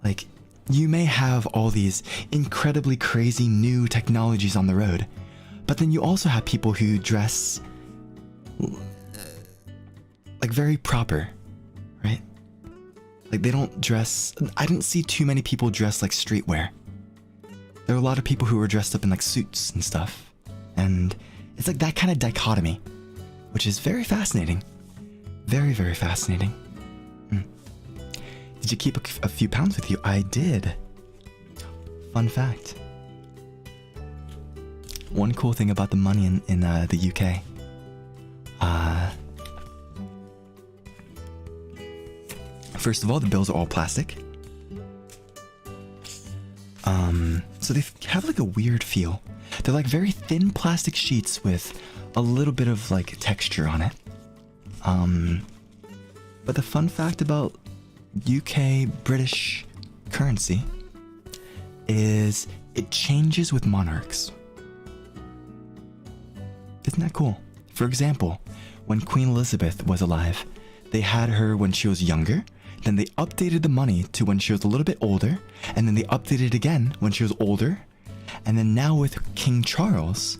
Like, you may have all these incredibly crazy new technologies on the road, but then you also have people who dress like very proper, right? Like they don't dress, I didn't see too many people dressed like streetwear. There were a lot of people who were dressed up in like suits and stuff. And it's like that kind of dichotomy, which is very fascinating. Very, very fascinating. Did you keep a few pounds with you? I did. Fun fact. One cool thing about the money in the UK. First of all, the bills are all plastic. So they have like a weird feel. They're like very thin plastic sheets with a little bit of like texture on it. But the fun fact about UK British currency is it changes with monarchs. Isn't that cool? For example, when Queen Elizabeth was alive, they had her when she was younger, then they updated the money to when she was a little bit older, and then they updated it again when she was older, and then now with King Charles,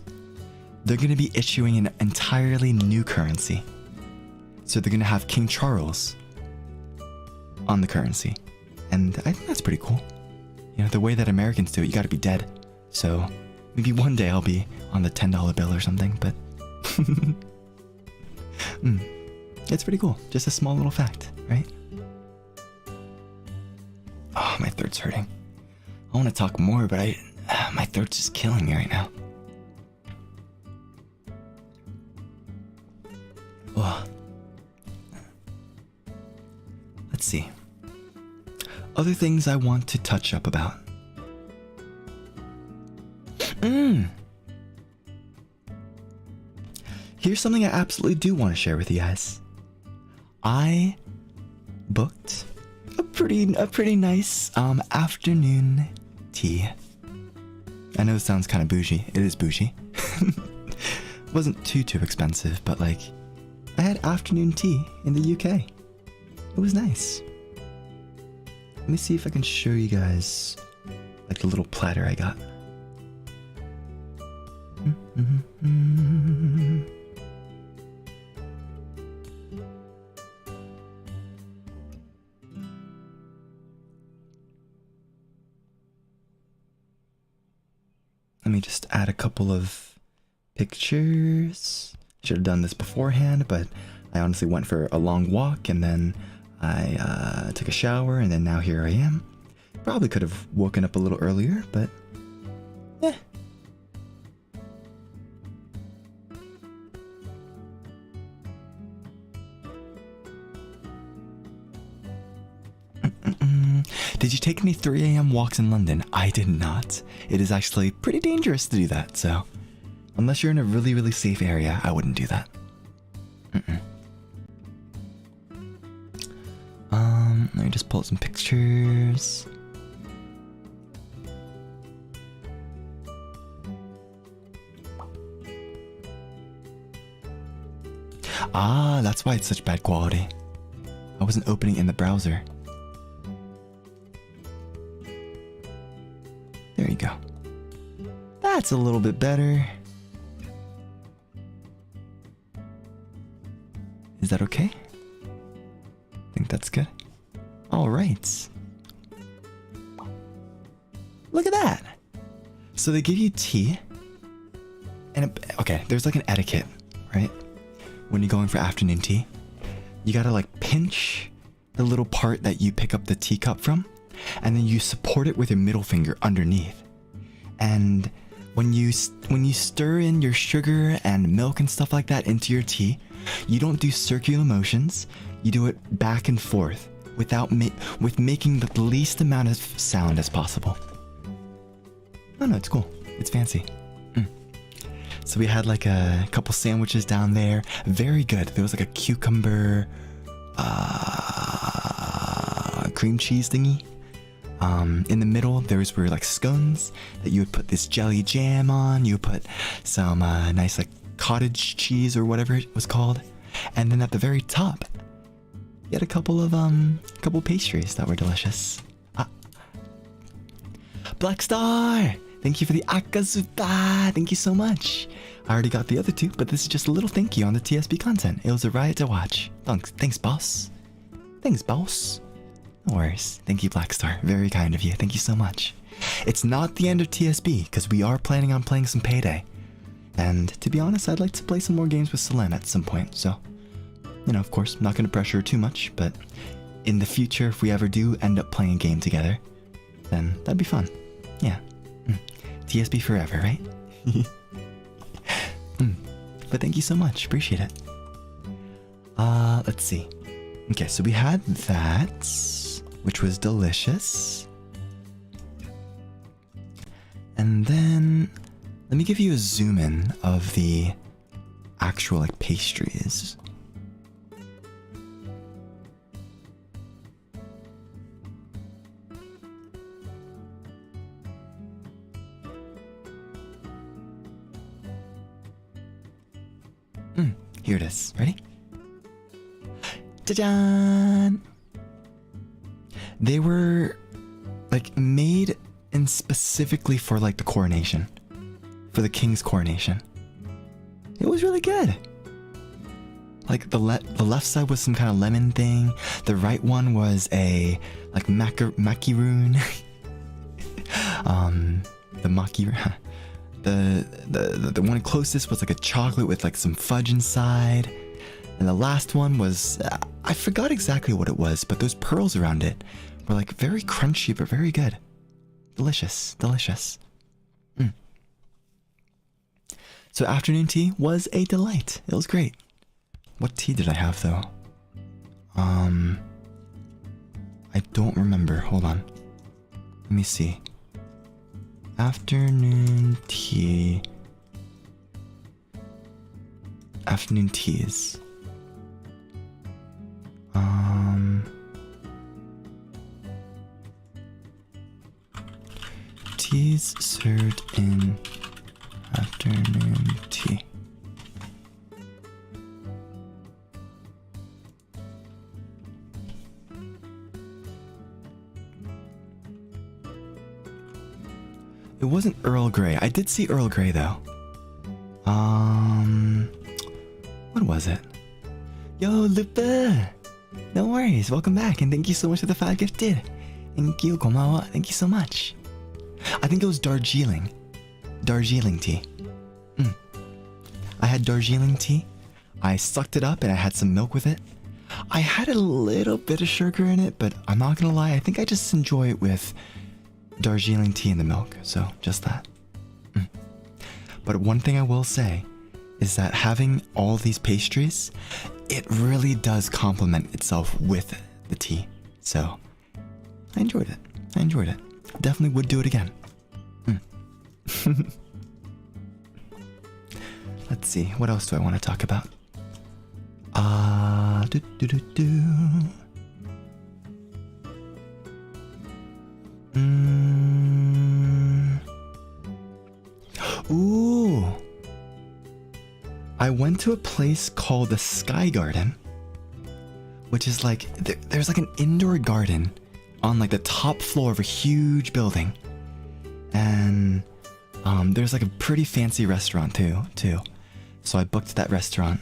they're going to be issuing an entirely new currency. So they're going to have King Charles on the currency. And I think that's pretty cool. You know, the way that Americans do it, you got to be dead. So maybe one day I'll be on the $10 bill or something, but it's pretty cool. Just a small little fact, right? Oh, my throat's hurting. I want to talk more, but my throat's just killing me right now. Oh. Let's see. Other things I want to touch up about. Here's something I absolutely do want to share with you guys. I booked a pretty nice afternoon tea. I know it sounds kind of bougie. It is bougie. It wasn't too expensive, but like I had afternoon tea in the UK. It was nice. Let me see if I can show you guys like the little platter I got. Let me just add a couple of pictures. Should have done this beforehand, but I honestly went for a long walk and then I took a shower and then now here I am. Probably could have woken up a little earlier, but yeah. Did you take any 3 a.m. walks in London? I did not. It is actually pretty dangerous to do that, so unless you're in a really safe area, I wouldn't do that. Let me just pull up some pictures. Ah, that's why it's such bad quality. I wasn't opening in the browser. There you go. That's a little bit better. Is that okay? I think that's good. All right. Look at that. So they give you tea. And okay, there's like an etiquette, right? When you're going for afternoon tea, you gotta like pinch the little part that you pick up the teacup from, and then you support it with your middle finger underneath. And when you stir in your sugar and milk and stuff like that into your tea, you don't do circular motions. You do it back and forth with making the least amount of sound as possible. Oh no, it's cool. It's fancy. So we had like a couple sandwiches down there. Very good. There was like a cucumber cream cheese thingy. In the middle, those were like scones that you would put this jelly jam on. You would put some nice like cottage cheese or whatever it was called. And then at the very top, you had a couple of pastries that were delicious. Black Star! Thank you for the Akazupa! Thank you so much. I already got the other two, but this is just a little thank you on the TSB content. It was a riot to watch. Thanks, boss. Thanks, boss. No worries. Thank you, Black Star. Very kind of you. Thank you so much. It's not the end of TSB, because we are planning on playing some Payday. And to be honest, I'd like to play some more games with Selene at some point, so... You know, of course, I'm not going to pressure her too much, but in the future, if we ever do end up playing a game together, then that'd be fun. Yeah. TSB forever, right? But thank you so much. Appreciate it. Let's see. Okay, so we had that, which was delicious. And then let me give you a zoom in of the actual like pastries. Here it is. Ready? Ta-da! They were like made and specifically for like the coronation, for the king's coronation. It was really good. Like the left side was some kind of lemon thing. The right one was a like macaroon. The macaroon. The one closest was like a chocolate with like some fudge inside. And the last one was, I forgot exactly what it was, but those pearls around it were like very crunchy, but very good. Delicious, delicious. So afternoon tea was a delight. It was great. What tea did I have though? I don't remember. Hold on. Let me see. Afternoon tea. Afternoon teas. Teas served in afternoon tea. It wasn't Earl Grey. I did see Earl Grey though. What was it? Yo, Lupa! No worries, welcome back, and thank you so much for the 5 gifted. Thank you, komawa. Thank you so much. I think it was Darjeeling. Darjeeling tea. I had Darjeeling tea. I sucked it up and I had some milk with it. I had a little bit of sugar in it, but I'm not gonna lie, I think I just enjoy it with Darjeeling tea in the milk, so just that. But one thing I will say is that having all these pastries, it really does complement itself with the tea. So I enjoyed it. I enjoyed it. Definitely would do it again. Let's see, what else do I want to talk about? Ooh. I went to a place called the Sky Garden, which is like, there's like an indoor garden on like the top floor of a huge building. And there's like a pretty fancy restaurant too. So I booked that restaurant.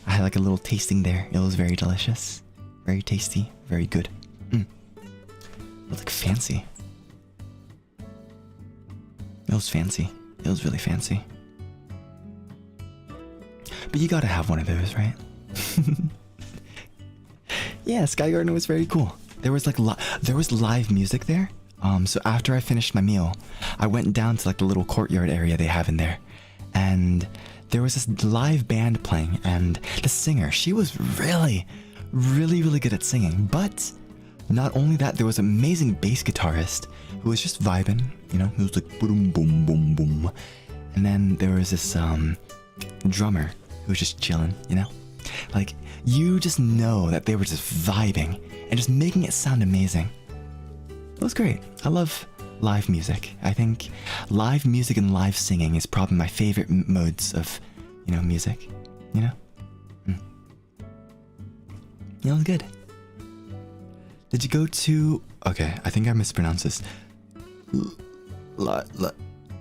I had like a little tasting there. It was very delicious, very tasty, very good. It was like fancy. It was fancy. It was really fancy. But you gotta have one of those, right? Yeah, Sky Garden was very cool. There was like there was live music there. So after I finished my meal, I went down to like the little courtyard area they have in there, and there was this live band playing, and the singer, she was really good at singing. But not only that, there was an amazing bass guitarist who was just vibing, you know, he was like boom boom boom boom. And then there was this drummer who was just chilling, you know? Like, you just know that they were just vibing and just making it sound amazing. It was great. I love live music. I think live music and live singing is probably my favorite modes of, you know, music, you know? It was good. Did you go to... Okay, I think I mispronounced this. Leicester?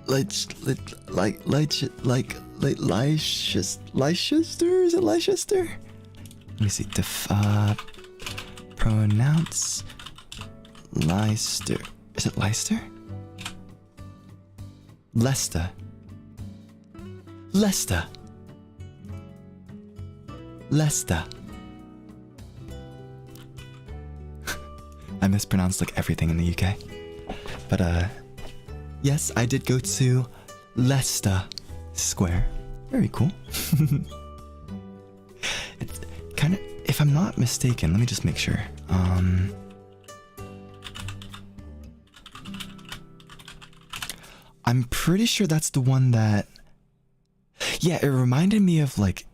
Is it Leicester? Let me see. Pronounce Leicester. Is it Leicester? Leicester. Leicester. Leicester. I mispronounced like everything in the UK. But yes, I did go to Leicester Square. Very cool. It's kind of, if I'm not mistaken, let me just make sure. I'm pretty sure that's the one that... Yeah, it reminded me of like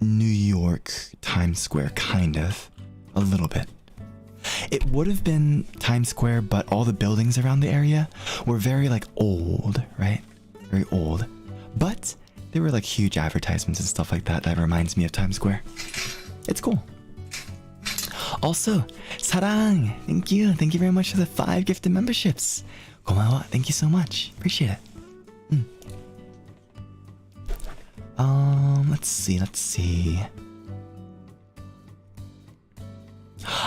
New York Times Square, kind of. A little bit. It would have been Times Square, but all the buildings around the area were very like old, right? Very old. But There were like huge advertisements and stuff like that. That reminds me of Times Square. It's cool. Also, Sarang, thank you. Thank you very much for the 5 gifted memberships. Komawa, thank you so much. Appreciate it. Let's see.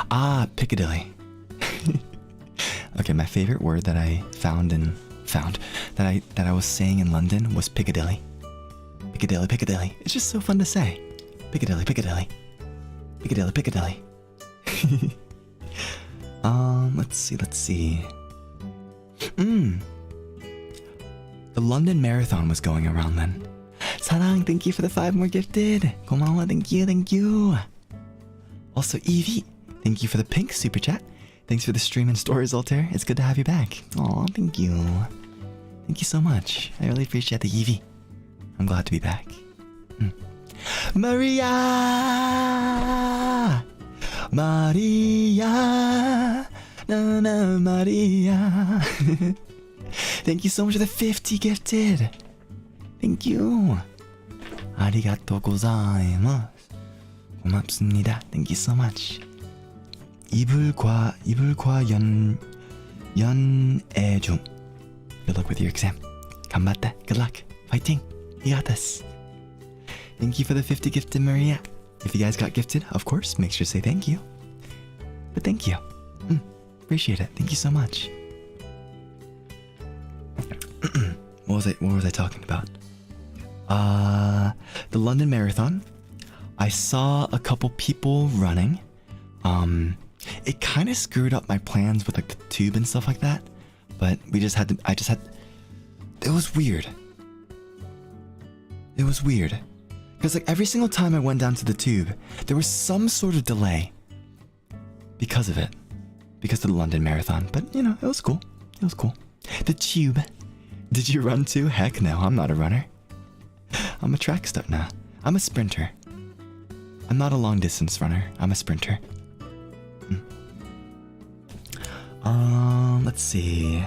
Ah, Piccadilly. Okay, my favorite word that I found that I was saying in London was Piccadilly. Piccadilly. It's just so fun to say. Piccadilly. Let's see. The London Marathon was going around then. Sarang, thank you for the 5 more gifted. Komawa, thank you. Also, Evie, thank you for the pink super chat. Thanks for the stream and stories, Altare. It's good to have you back. Aw, thank you. Thank you so much. I really appreciate the Evie. I'm glad to be back. Maria! Maria. Thank you so much for the 50 gifted. Thank you. Arigatou gozaimasu. 고맙습니다. Thank you so much. 이불과 연애 중. Good luck with your exam. 간바tte. Good luck. Fighting. You got this. Thank you for the 50 gifted, Maria. If you guys got gifted, of course, make sure to say thank you. But thank you. Appreciate it. Thank you so much. What was I talking about? The London Marathon. I saw a couple people running. It kind of screwed up my plans with like the tube and stuff like that. But it was weird. Because like every single time I went down to the tube, there was some sort of delay because of it. Because of the London Marathon. But, you know, it was cool. The tube. Did you run too? Heck no, I'm not a runner. I'm a track star. Nah, I'm a sprinter. I'm not a long distance runner. I'm a sprinter. Let's see.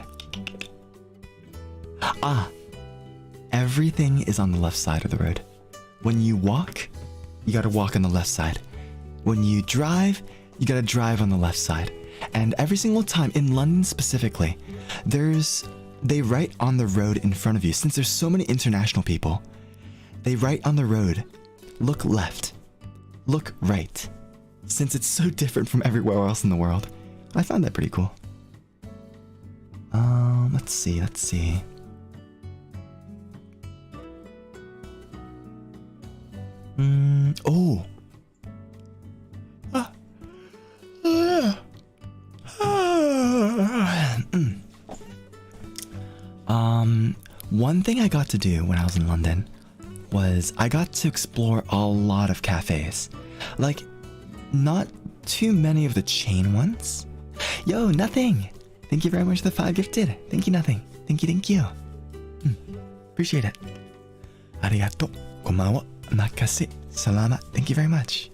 Everything is on the left side of the road. When you walk, you gotta walk on the left side. When you drive, you gotta drive on the left side. And every single time, in London specifically, they write on the road in front of you. Since there's so many international people, they write on the road, look left, look right. Since it's so different from everywhere else in the world. I found that pretty cool. Let's see. One thing I got to do when I was in London was I got to explore a lot of cafes. Like, not too many of the chain ones. Yo, nothing! Thank you very much for the 5 gifted. Thank you, nothing. Thank you. Appreciate it. Arigato. Komawa. Makase. Salamat. Thank you very much.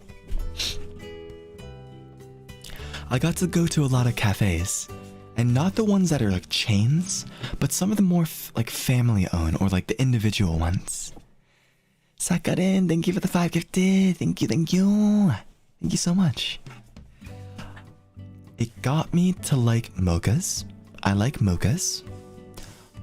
I got to go to a lot of cafes. And not the ones that are like chains, but some of the more like family owned or like the individual ones. Sakarin, thank you for the 5 gifted. Thank you. Thank you so much. It got me to like mochas. I like mochas.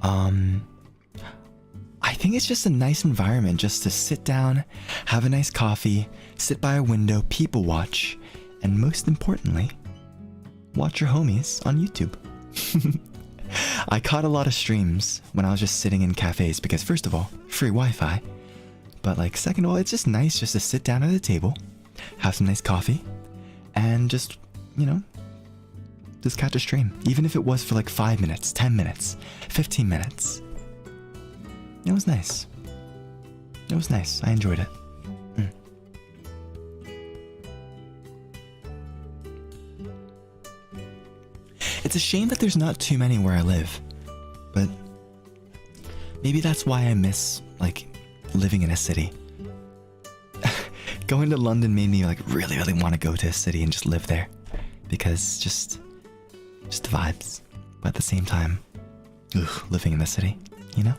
I think it's just a nice environment just to sit down, have a nice coffee, sit by a window, people watch, and most importantly, watch your homies on YouTube. I caught a lot of streams when I was just sitting in cafes because first of all, free Wi-Fi. But like second of all, it's just nice just to sit down at a table, have some nice coffee, and just, you know, just catch a stream. Even if it was for like 5 minutes, 10 minutes, 15 minutes. It was nice. I enjoyed it. It's a shame that there's not too many where I live, but maybe that's why I miss, like, living in a city. Going to London made me, like, really want to go to a city and just live there, because just the vibes. But at the same time, living in the city, you know?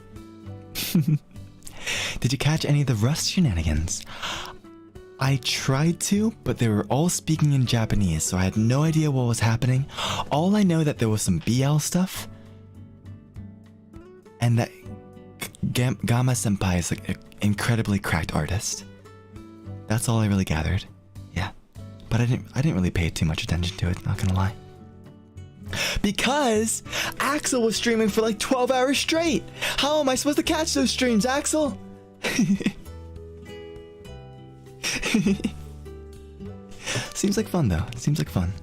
Did you catch any of the Rust shenanigans? I tried to, but they were all speaking in Japanese, so I had no idea what was happening. All I know that there was some BL stuff, and that Gama Senpai is like an incredibly cracked artist. That's all I really gathered. Yeah, but I didn't really pay too much attention to it, not gonna lie. Because Axel was streaming for like 12 hours straight. How am I supposed to catch those streams, Axel? Seems like fun though. Seems like fun.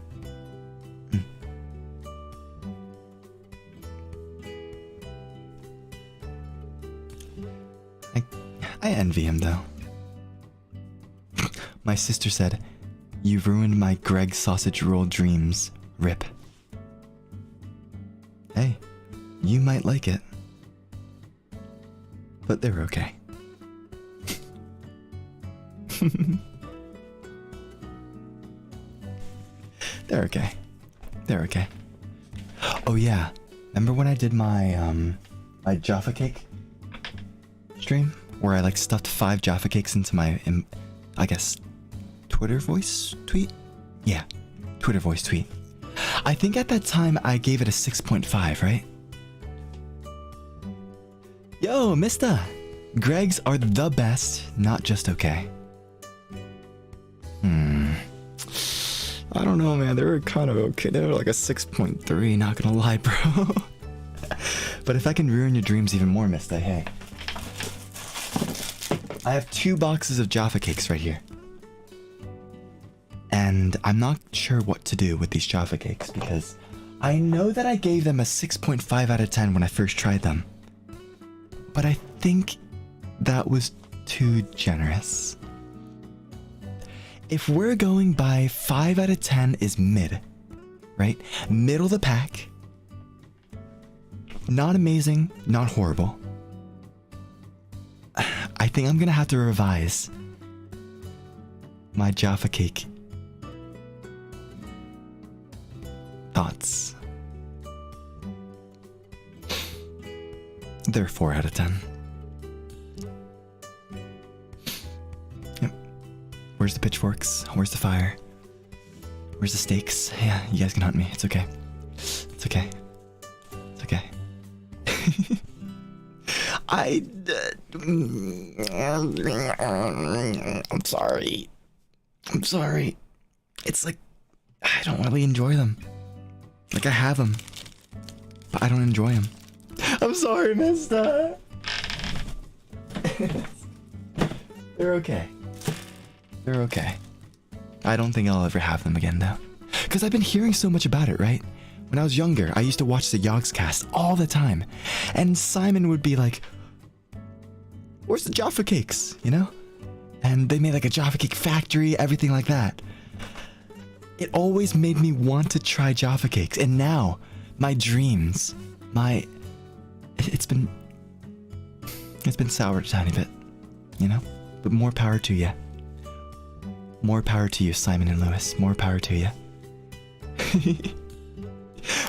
I envy him though. My sister said, "You ruined my Greg sausage roll dreams. Rip." Hey, you might like it. But they're okay. They're okay. They're okay. Oh yeah, remember when I did my my Jaffa cake stream where I like stuffed 5 Jaffa cakes into my I guess Twitter voice tweet? Yeah, Twitter voice tweet. I think at that time I gave it a 6.5, right? Yo, mister! Greg's are the best, not just okay. I don't know, man. They were kind of okay. They were like a 6.3, not gonna lie, bro. But if I can ruin your dreams even more, mister, hey. I have 2 boxes of Jaffa cakes right here. And I'm not sure what to do with these Jaffa cakes because I know that I gave them a 6.5 out of 10 when I first tried them. But I think that was too generous. If we're going by 5 out of 10 is mid, right? Middle of the pack. Not amazing, not horrible. I think I'm gonna have to revise my Jaffa cake thoughts. They're 4 out of 10. Yep. Where's the pitchforks? Where's the fire? Where's the stakes? Yeah, you guys can hunt me. It's okay. It's okay. It's okay. I'm sorry. I'm sorry. It's like, I don't really enjoy them. Like, I have them, but I don't enjoy them. I'm sorry, mister. They're okay. They're okay. I don't think I'll ever have them again, though. Because I've been hearing so much about it, right? When I was younger, I used to watch the Yogscast all the time. And Simon would be like, "Where's the Jaffa cakes?" You know? And they made like a Jaffa cake factory, everything like that. It always made me want to try Jaffa cakes. And now, my dreams, it's been soured a tiny bit, you know? But more power to you. More power to you, Simon and Lewis. More power to you.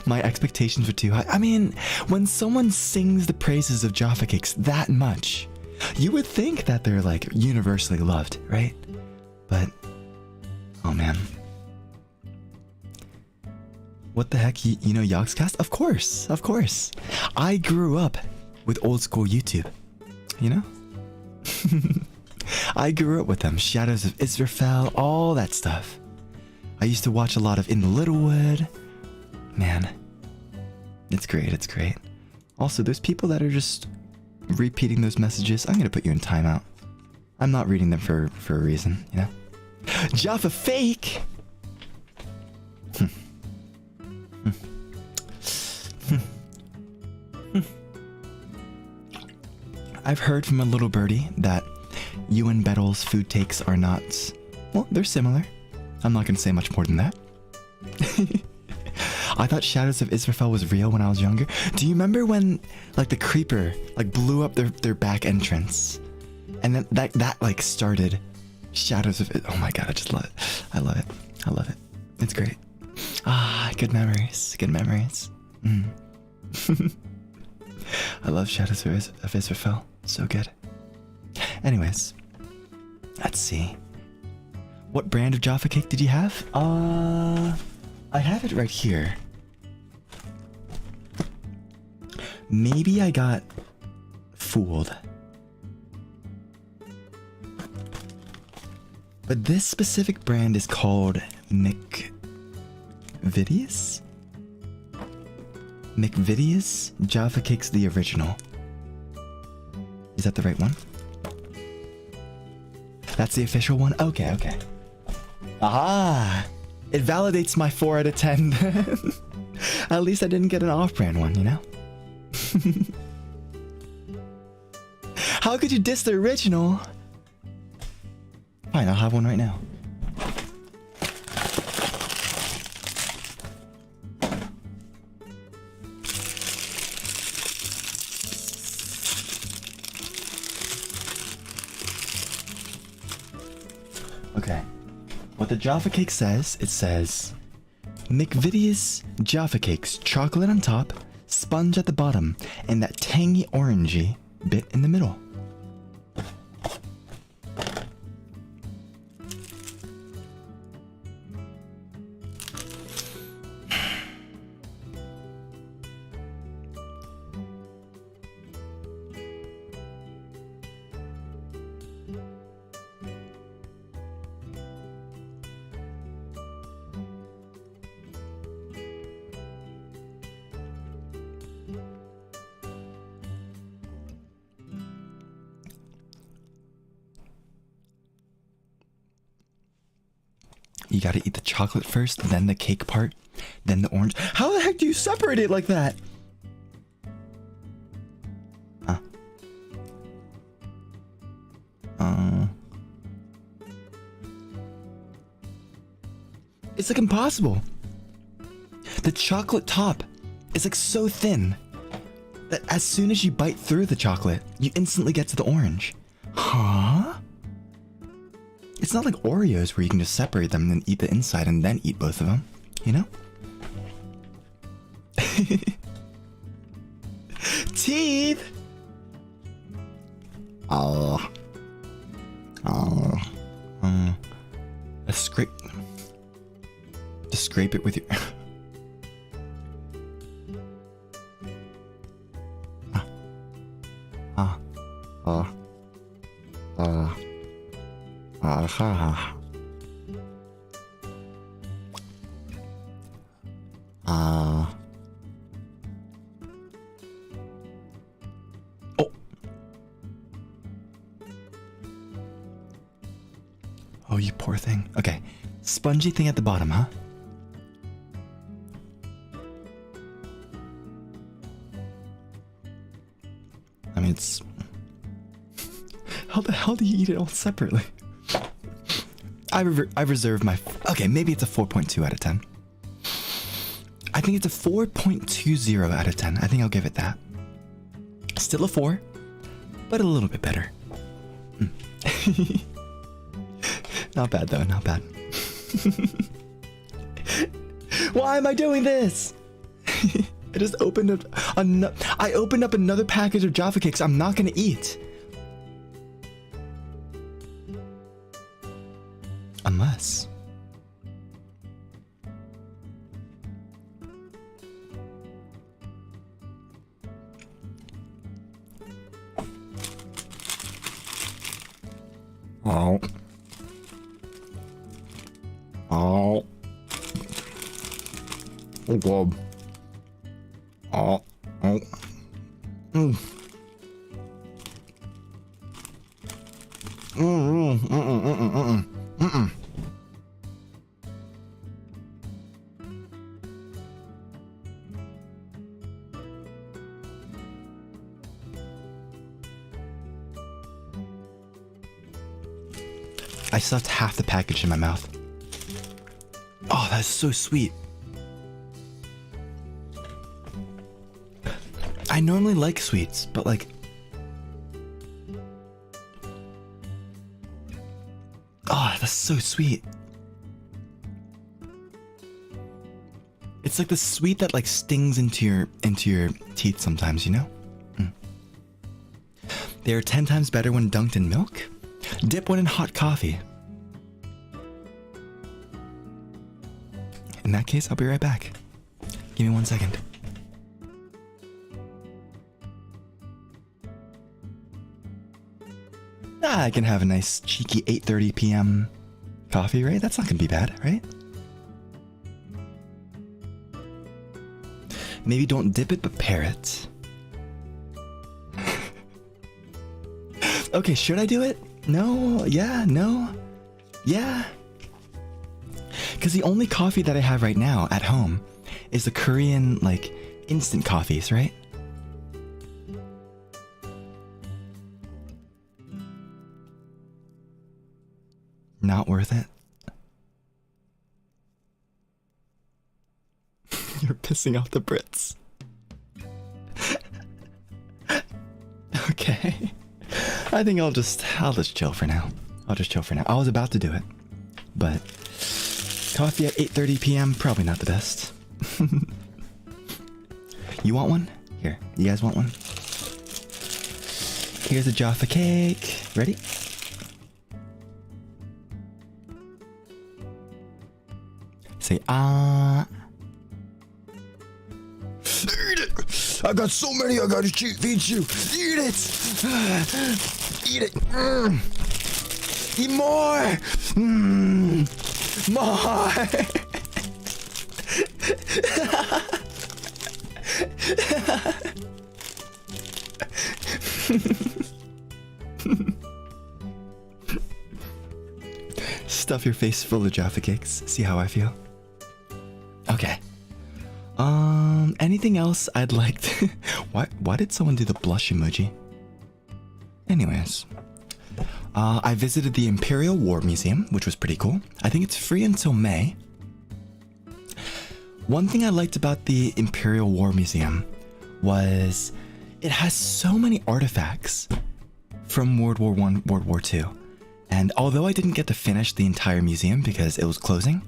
My expectations were too high. I mean, when someone sings the praises of Jaffa cakes that much, you would think that they're like universally loved, right? But, oh man. What the heck, you know Yogscast? Of course, of course. I grew up with old school YouTube, you know? I grew up with them, Shadows of Israfel, all that stuff. I used to watch a lot of In the Littlewood. Man, it's great, it's great. Also, there's people that are just repeating those messages. I'm gonna put you in timeout. I'm not reading them for a reason, you know? Jaffa fake! I've heard from a little birdie that you and Bettel's food takes are not... Well, they're similar. I'm not gonna say much more than that. I thought Shadows of Israfel was real when I was younger. Do you remember when, like, the creeper, like, blew up their back entrance? And then that like, started Shadows of it. Oh my god, I just love it. I love it. I love it. It's great. Ah, good memories. Good memories. I love Shadows of Israfel. So good. Anyways, let's see. What brand of Jaffa cake did you have? I have it right here. Maybe I got fooled. But this specific brand is called McVitie's? McVitie's Jaffa Cakes the original. Is that the right one? That's the official one? Okay, okay. Aha! It validates my 4 out of 10. At least I didn't get an off-brand one, you know? How could you diss the original? Fine, I'll have one right now. Okay. What the Jaffa cake says, it says McVitie's Jaffa Cakes, chocolate on top, sponge at the bottom, and that tangy orangey bit in the middle. You gotta eat the chocolate first, then the cake part, then the orange. How the heck do you separate it like that? Huh? It's like impossible. The chocolate top is like so thin that as soon as you bite through the chocolate, you instantly get to the orange. Huh? It's not like Oreos where you can just separate them and then eat the inside and then eat both of them, you know? Teeth! Scrape. Just scrape it with your. Oh, you poor thing. Okay. Spongy thing at the bottom, huh? I mean, it's... How the hell do you eat it all separately? I reserve my... Okay, maybe it's a 4.2 out of 10. I think it's a 4.20 out of 10. I think I'll give it that. Still a 4, but a little bit better. Not bad though, not bad. Why am I doing this? I just opened up I opened up another package of Jaffa Cakes I'm not gonna eat. Unless... Oh. Oh. Oh, God. Oh. Oh. Mm. I stuffed half the package in my mouth. Oh, that's so sweet. I normally like sweets, but like... Oh, that's so sweet. It's like the sweet that like stings into your teeth sometimes, you know? They are 10 times better when dunked in milk. Dip one in hot coffee. In that case, I'll be right back. Give me 1 second. I can have a nice cheeky 8:30 p.m. coffee, right? That's not gonna be bad, right? Maybe don't dip it, but pair it. Okay, should I do it? No, yeah, no, yeah. Because the only coffee that I have right now at home is the Korean, like, instant coffees, right? Not worth it. You're pissing off the Brits. Okay. I think I'll just chill for now. I'll just chill for now. I was about to do it, but coffee at 8:30 p.m. probably not the best. You want one? Here, you guys want one? Here's a Jaffa cake. Ready? Say ah. Eat it! I got so many I gotta feed you. Eat it! Eat it! Eat more! More! Stuff your face full of Jaffa cakes. See how I feel? Okay. Anything else I'd like to... Why did someone do the blush emoji? Anyways. I visited the Imperial War Museum, which was pretty cool. I think it's free until May. One thing I liked about the Imperial War Museum was it has so many artifacts from World War I, World War II. And although I didn't get to finish the entire museum because it was closing,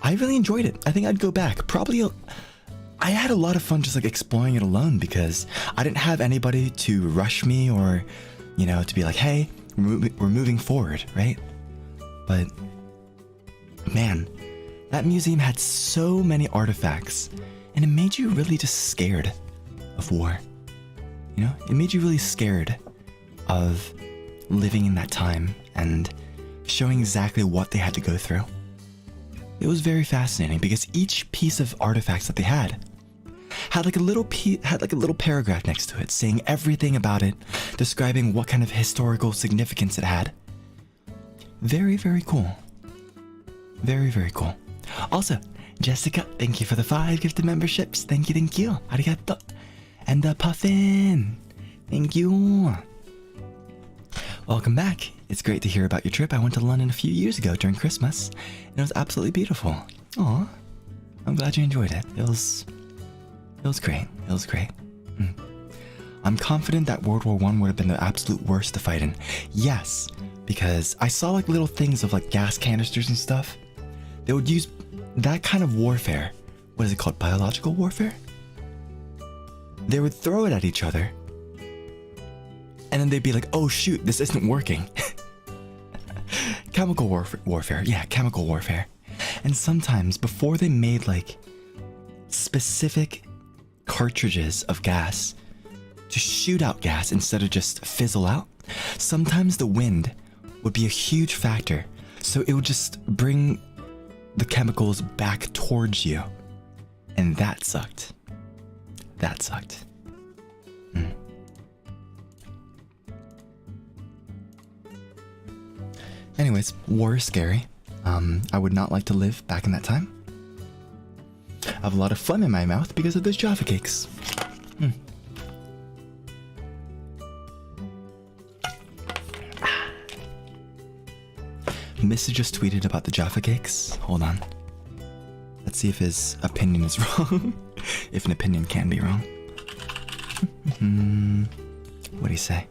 I really enjoyed it. I think I'd go back. Probably, I had a lot of fun just like exploring it alone because I didn't have anybody to rush me or, you know, to be like, hey, we're moving forward, right? But man, that museum had so many artifacts and it made you really just scared of war. You know, it made you really scared of living in that time and showing exactly what they had to go through. It was very fascinating because each piece of artifacts that they had like a little paragraph next to it saying everything about it, describing what kind of historical significance it had. Very, very cool. Very, very cool. Also, Jessica, thank you for the 5 gifted memberships. Thank you, thank you. Arigato. And Puffin, thank you. Welcome back. It's great to hear about your trip. I went to London a few years ago during Christmas, and it was absolutely beautiful. Aw, I'm glad you enjoyed it. It was great. It was great. I'm confident that World War I would have been the absolute worst to fight in. Yes, because I saw like little things of like gas canisters and stuff. They would use that kind of warfare. What is it called? Biological warfare? They would throw it at each other. And then they'd be like, oh shoot, this isn't working. Chemical warfare. Yeah, chemical warfare. And sometimes before they made like specific cartridges of gas to shoot out gas instead of just fizzle out, sometimes the wind would be a huge factor. So it would just bring the chemicals back towards you. And that sucked. That sucked. Anyways, war is scary. I would not like to live back in that time. I have a lot of phlegm in my mouth because of those Jaffa cakes. Missy just tweeted about the Jaffa cakes. Hold on. Let's see if his opinion is wrong. If an opinion can be wrong. What'd he say?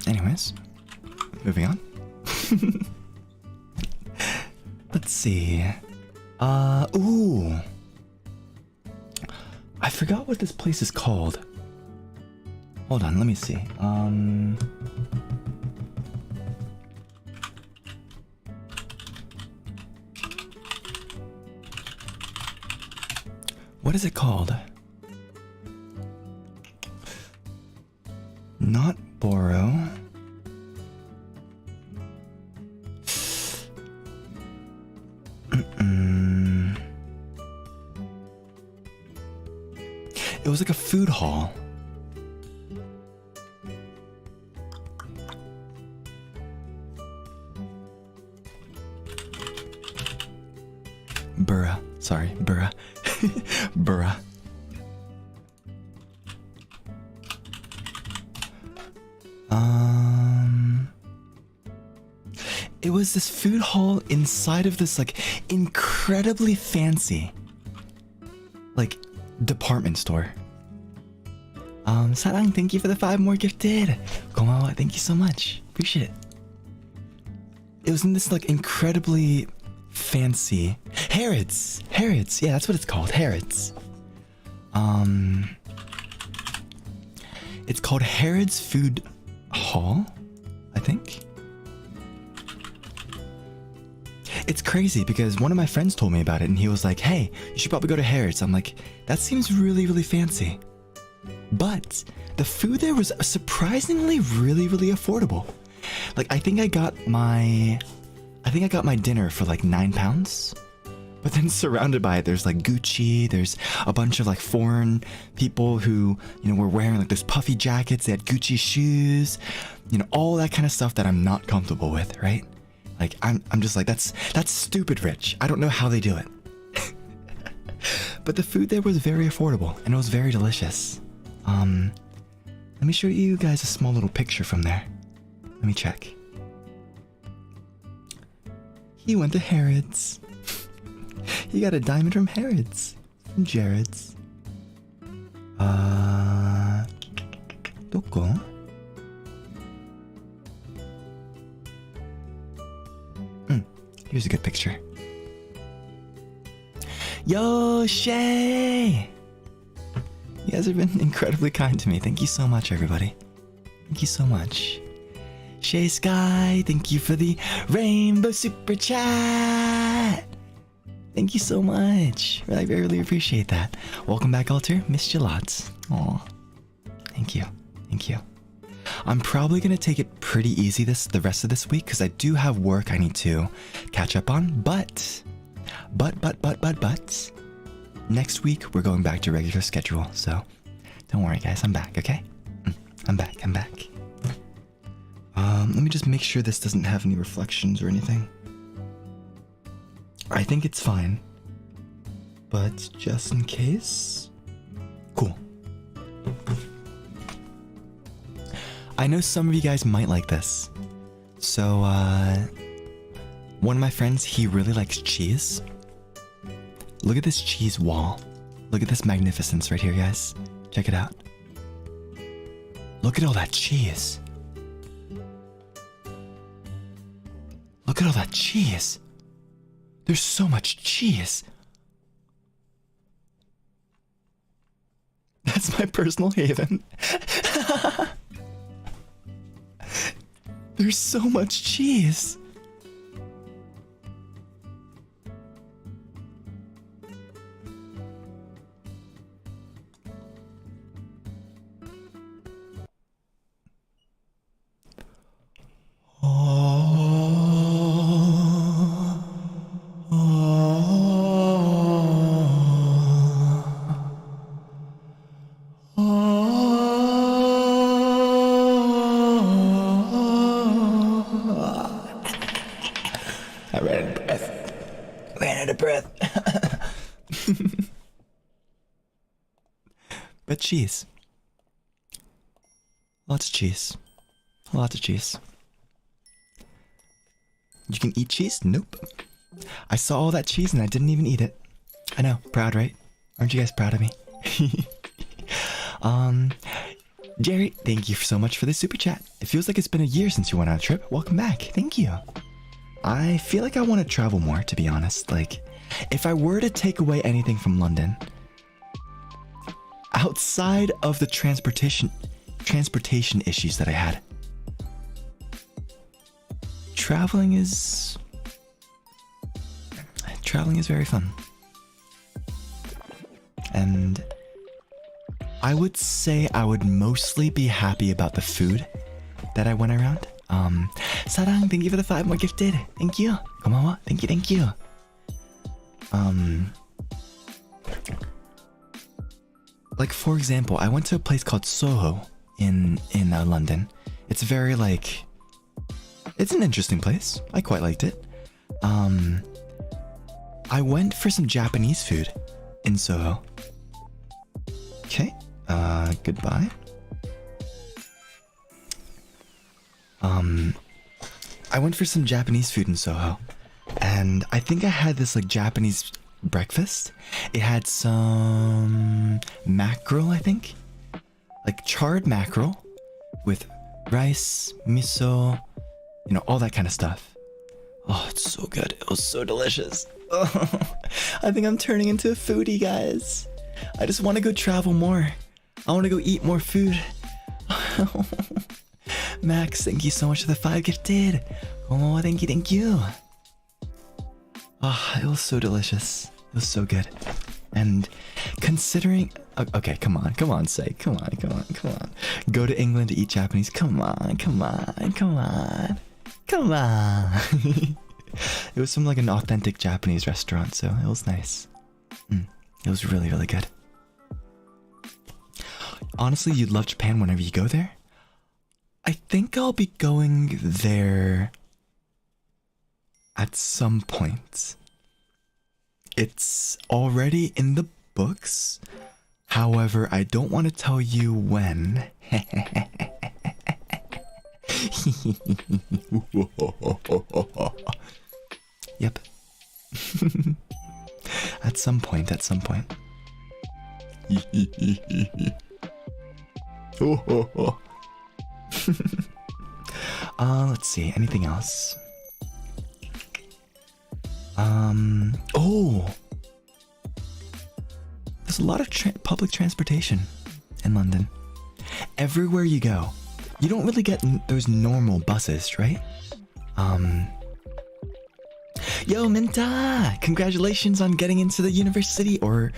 Anyways, moving on. Let's see. Ooh. I forgot what this place is called. Hold on, let me see. What is it called? Not borrow. It was like a food hall. Burra. Sorry, Burra. Burra. It was this food hall inside of this like incredibly fancy like department store. Sarang, thank you for the 5 more gifted. Konbawa, thank you so much. Appreciate it. It was in this like incredibly fancy Harrods. Harrods, yeah, that's what it's called. Harrods. It's called Harrods Food Hall, I think. It's crazy because one of my friends told me about it and he was like, hey, you should probably go to Harrods. I'm like, that seems really, really fancy. But the food there was surprisingly really, really affordable. Like, I think I got my dinner for like £9. But then surrounded by it, there's like Gucci, there's a bunch of like foreign people who, you know, were wearing like those puffy jackets, they had Gucci shoes, you know, all that kind of stuff that I'm not comfortable with, right? Like, I'm just like, that's stupid rich. I don't know how they do it. But the food there was very affordable and it was very delicious. Let me show you guys a small little picture from there. Let me check. He went to Harrods. He got a diamond from Harrods. From Jared's. Doko? Here's a good picture. Yo, Shay! You guys have been incredibly kind to me. Thank you so much, everybody. Thank you so much. Shay Sky, thank you for the rainbow super chat. Thank you so much. I really appreciate that. Welcome back, Alter. Missed you lots. Aw. Thank you. Thank you. I'm probably gonna take it pretty easy the rest of this week because I do have work I need to catch up on. But next week we're going back to regular schedule. So don't worry, guys. I'm back. Okay. I'm back. Let me just make sure this doesn't have any reflections or anything. I think it's fine, but just in case. Cool. I know some of you guys might like this. So, one of my friends, he really likes cheese. Look at this cheese wall. Look at this magnificence right here, guys. Check it out. Look at all that cheese. Look at all that cheese. There's so much cheese. That's my personal haven. There's so much cheese. But cheese. Lots of cheese. Lots of cheese. You can eat cheese? Nope. I saw all that cheese and I didn't even eat it. I know. Proud, right? Aren't you guys proud of me? Jerry, thank you so much for the super chat. It feels like it's been a year since you went on a trip. Welcome back. Thank you. I feel like I want to travel more, to be honest. Like, if I were to take away anything from London, outside of the transportation issues that I had, traveling is very fun. And I would say I would mostly be happy about the food that I went around. Sarang, thank you for the 5 more gifted. Thank you. Konbanwa. Thank you. Like, for example, I went to a place called Soho in London. It's very, like, it's an interesting place. I quite liked it. I went for some Japanese food in Soho. Okay. Goodbye. I went for some Japanese food in Soho, and I think I had this, like, Japanese breakfast. It had some mackerel, I think, like charred mackerel with rice, miso, you know, all that kind of stuff. Oh, it's so good. It was so delicious. Oh, I think I'm turning into a foodie, guys. I just want to go travel more. I want to go eat more food. Max, thank you so much for the 5 gifted. Oh, thank you. Oh, it was so delicious. It was so good. And considering... Okay, come on, say. Come on. Go to England to eat Japanese. Come on. It was from, like, an authentic Japanese restaurant, so it was nice. It was really, really good. Honestly, you'd love Japan whenever you go there. I think I'll be going there at some point. It's already in the books. However, I don't want to tell you when. Yep. At some point. Let's see, anything else? Oh! There's a lot of public transportation in London. Everywhere you go. You don't really get those normal buses, right? Yo, Minta! Congratulations on getting into the university, or...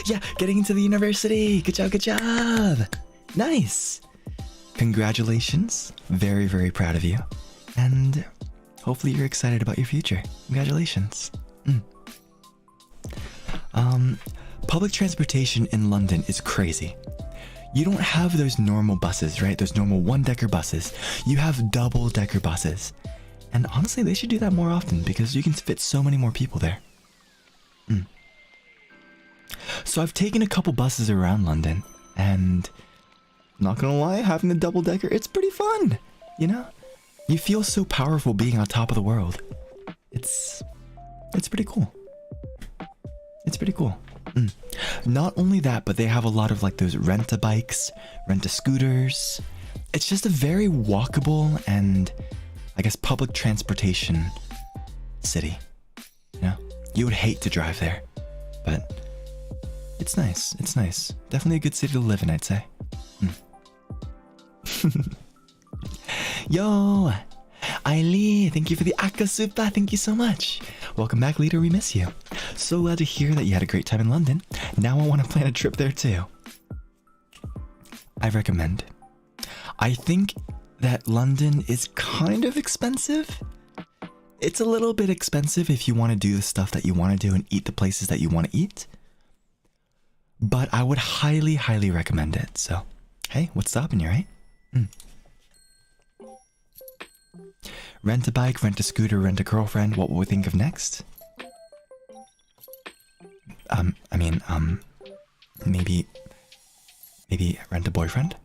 Yeah, getting into the university! Good job! Nice! Congratulations. Very, very proud of you. And hopefully you're excited about your future. Congratulations. Public transportation in London is crazy. You don't have those normal buses, right? Those normal one-decker buses. You have double-decker buses. And honestly, they should do that more often because you can fit so many more people there. So I've taken a couple buses around London, and not gonna lie, having the double-decker, it's pretty fun, you know? You feel so powerful being on top of the world. It's pretty cool. It's pretty cool. Not only that, but they have a lot of, like, those rent-a-bikes, rent-a-scooters. It's just a very walkable and, I guess, public transportation city. You know? You would hate to drive there, but it's nice. It's nice. Definitely a good city to live in, I'd say. Yo! Ailey, thank you for the Akka Super. Thank you so much. Welcome back, leader. We miss you. So glad to hear that you had a great time in London. Now I want to plan a trip there too. I recommend. I think that London is kind of expensive. It's a little bit expensive if you want to do the stuff that you want to do and eat the places that you want to eat. But I would highly, highly recommend it. So, hey, what's stopping you, right? Rent a bike, rent a scooter, rent a girlfriend. What will we think of next? Maybe rent a boyfriend?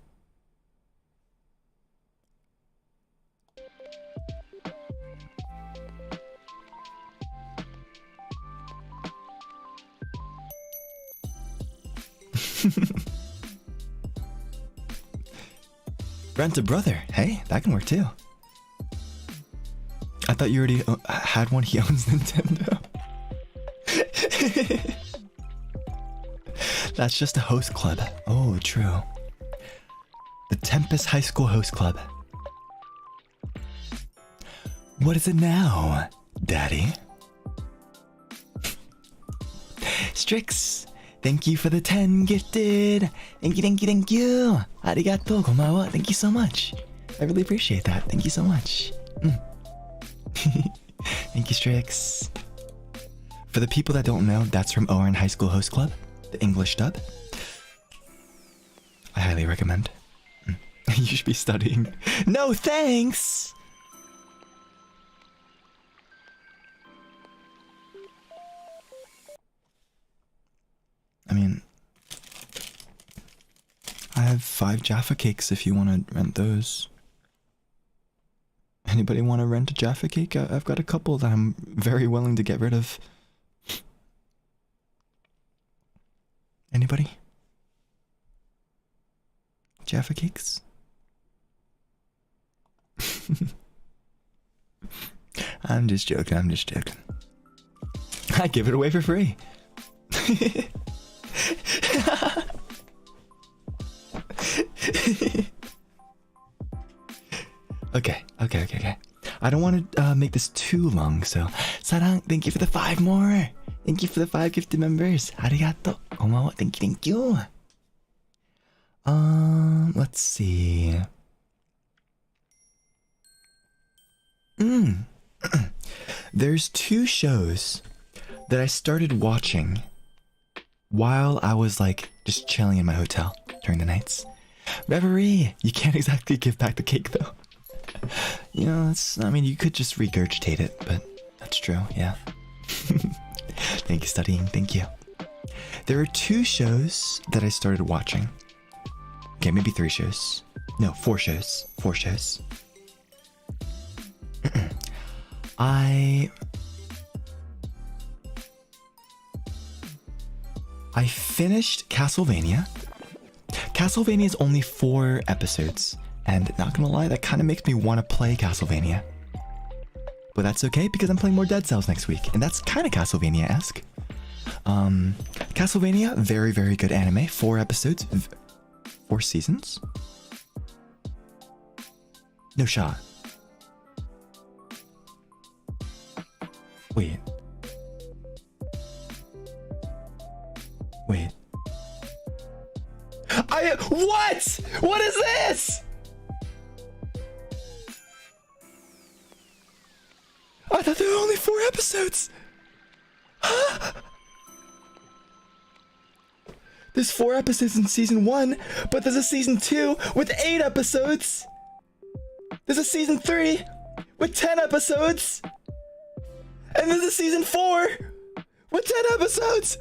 Rent a brother. Hey, that can work too. I thought you already had one. He owns Nintendo. That's just a host club. Oh, true. The Tempus High School Host Club. What is it now, Daddy? Strix, thank you for the 10 gifted. Thank you, thank you, thank you. Arigato, komawa. Thank you so much. I really appreciate that. Thank you so much. Thank you, Strix. For the people that don't know, that's from Oran High School Host Club, the English dub. I highly recommend. You should be studying. No thanks! I mean, I have 5 Jaffa cakes if you want to rent those. Anybody want to rent a Jaffa cake? I've got a couple that I'm very willing to get rid of. Anybody? Jaffa cakes? I'm just joking, I'm just joking. I give it away for free. Okay. I don't want to make this too long, so Sarang, thank you for the 5 more. Thank you for the 5 gifted members. Arigato. Komawa. Thank you. Let's see. There's 2 shows that I started watching while I was like just chilling in my hotel during the nights. Reverie, you can't exactly give back the cake though. You know, I mean, you could just regurgitate it, but that's true, yeah. Thank you, studying, thank you. There are 2 shows that I started watching. Okay, maybe 3 shows. No, 4 shows. 4 shows. I finished Castlevania. Castlevania is only 4 episodes, and not gonna lie, that kind of makes me want to play Castlevania. But that's okay, because I'm playing more Dead Cells next week, and that's kind of Castlevania-esque. Castlevania, very, very good anime. 4 episodes, 4 seasons. No shot. Wait. What? What is this? I thought there were only 4 episodes. There's 4 episodes in season 1, but there's a season 2 with 8 episodes. There's a season 3 with 10 episodes. And there's a season 4 with 10 episodes.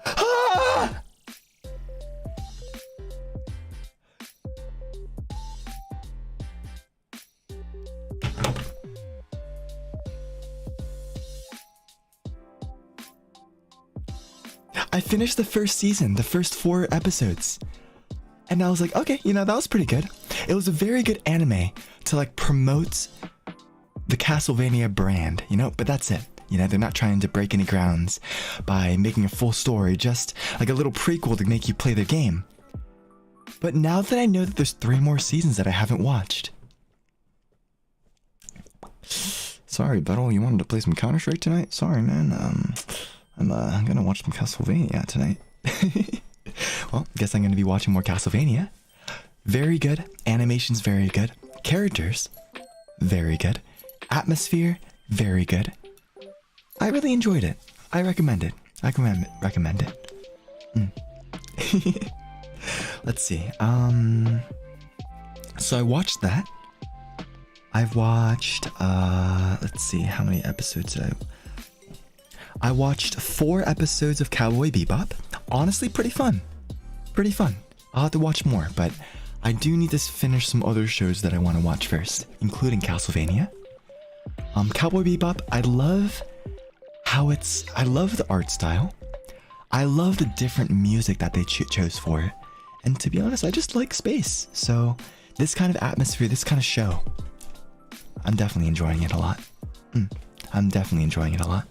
Ah! I finished the first season, the first 4 episodes. And I was like, okay, you know, that was pretty good. It was a very good anime to like promote the Castlevania brand, you know, but that's it. You know, they're not trying to break any grounds by making a full story, just like a little prequel to make you play their game. But now that I know that there's 3 more seasons that I haven't watched. Sorry, Bettel, you wanted to play some Counter-Strike tonight? Sorry, man. I'm gonna watch some Castlevania tonight. Well, guess I'm gonna be watching more Castlevania. Very good. Animation's very good. Characters, very good. Atmosphere, very good. I really enjoyed it. I recommend it. I recommend it. Let's see. So I watched that. I've watched, let's see, how many episodes did I watched 4 episodes of Cowboy Bebop. Honestly, pretty fun. Pretty fun. I'll have to watch more, but I do need to finish some other shows that I want to watch first, including Castlevania. Cowboy Bebop, I love the art style. I love the different music that they chose for it. And to be honest, I just like space. So this kind of atmosphere, this kind of show, I'm definitely enjoying it a lot. I'm definitely enjoying it a lot.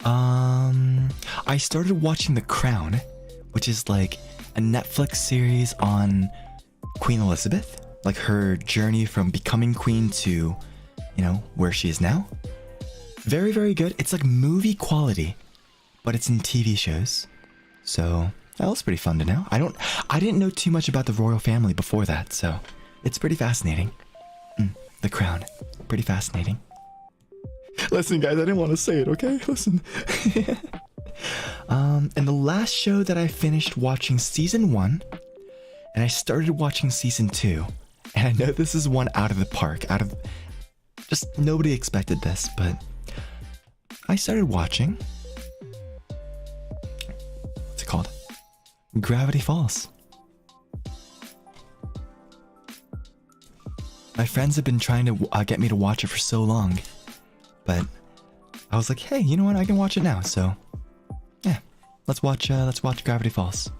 I started watching The Crown, which is like a Netflix series on Queen Elizabeth, like her journey from becoming queen to, you know, where she is now. Very, very good. It's like movie quality, but it's in TV shows. So that was pretty fun to know. I didn't know too much about the royal family before that, so it's pretty fascinating. The Crown, pretty fascinating. Listen, guys, I didn't want to say it, okay? Listen. And the last show that I finished watching season 1, and I started watching season 2, and I know this is one out of the park, just nobody expected this, but I started watching, what's it called? Gravity Falls. My friends have been trying to get me to watch it for so long, but I was like, hey, you know what? I can watch it now. So, yeah, let's watch Gravity Falls.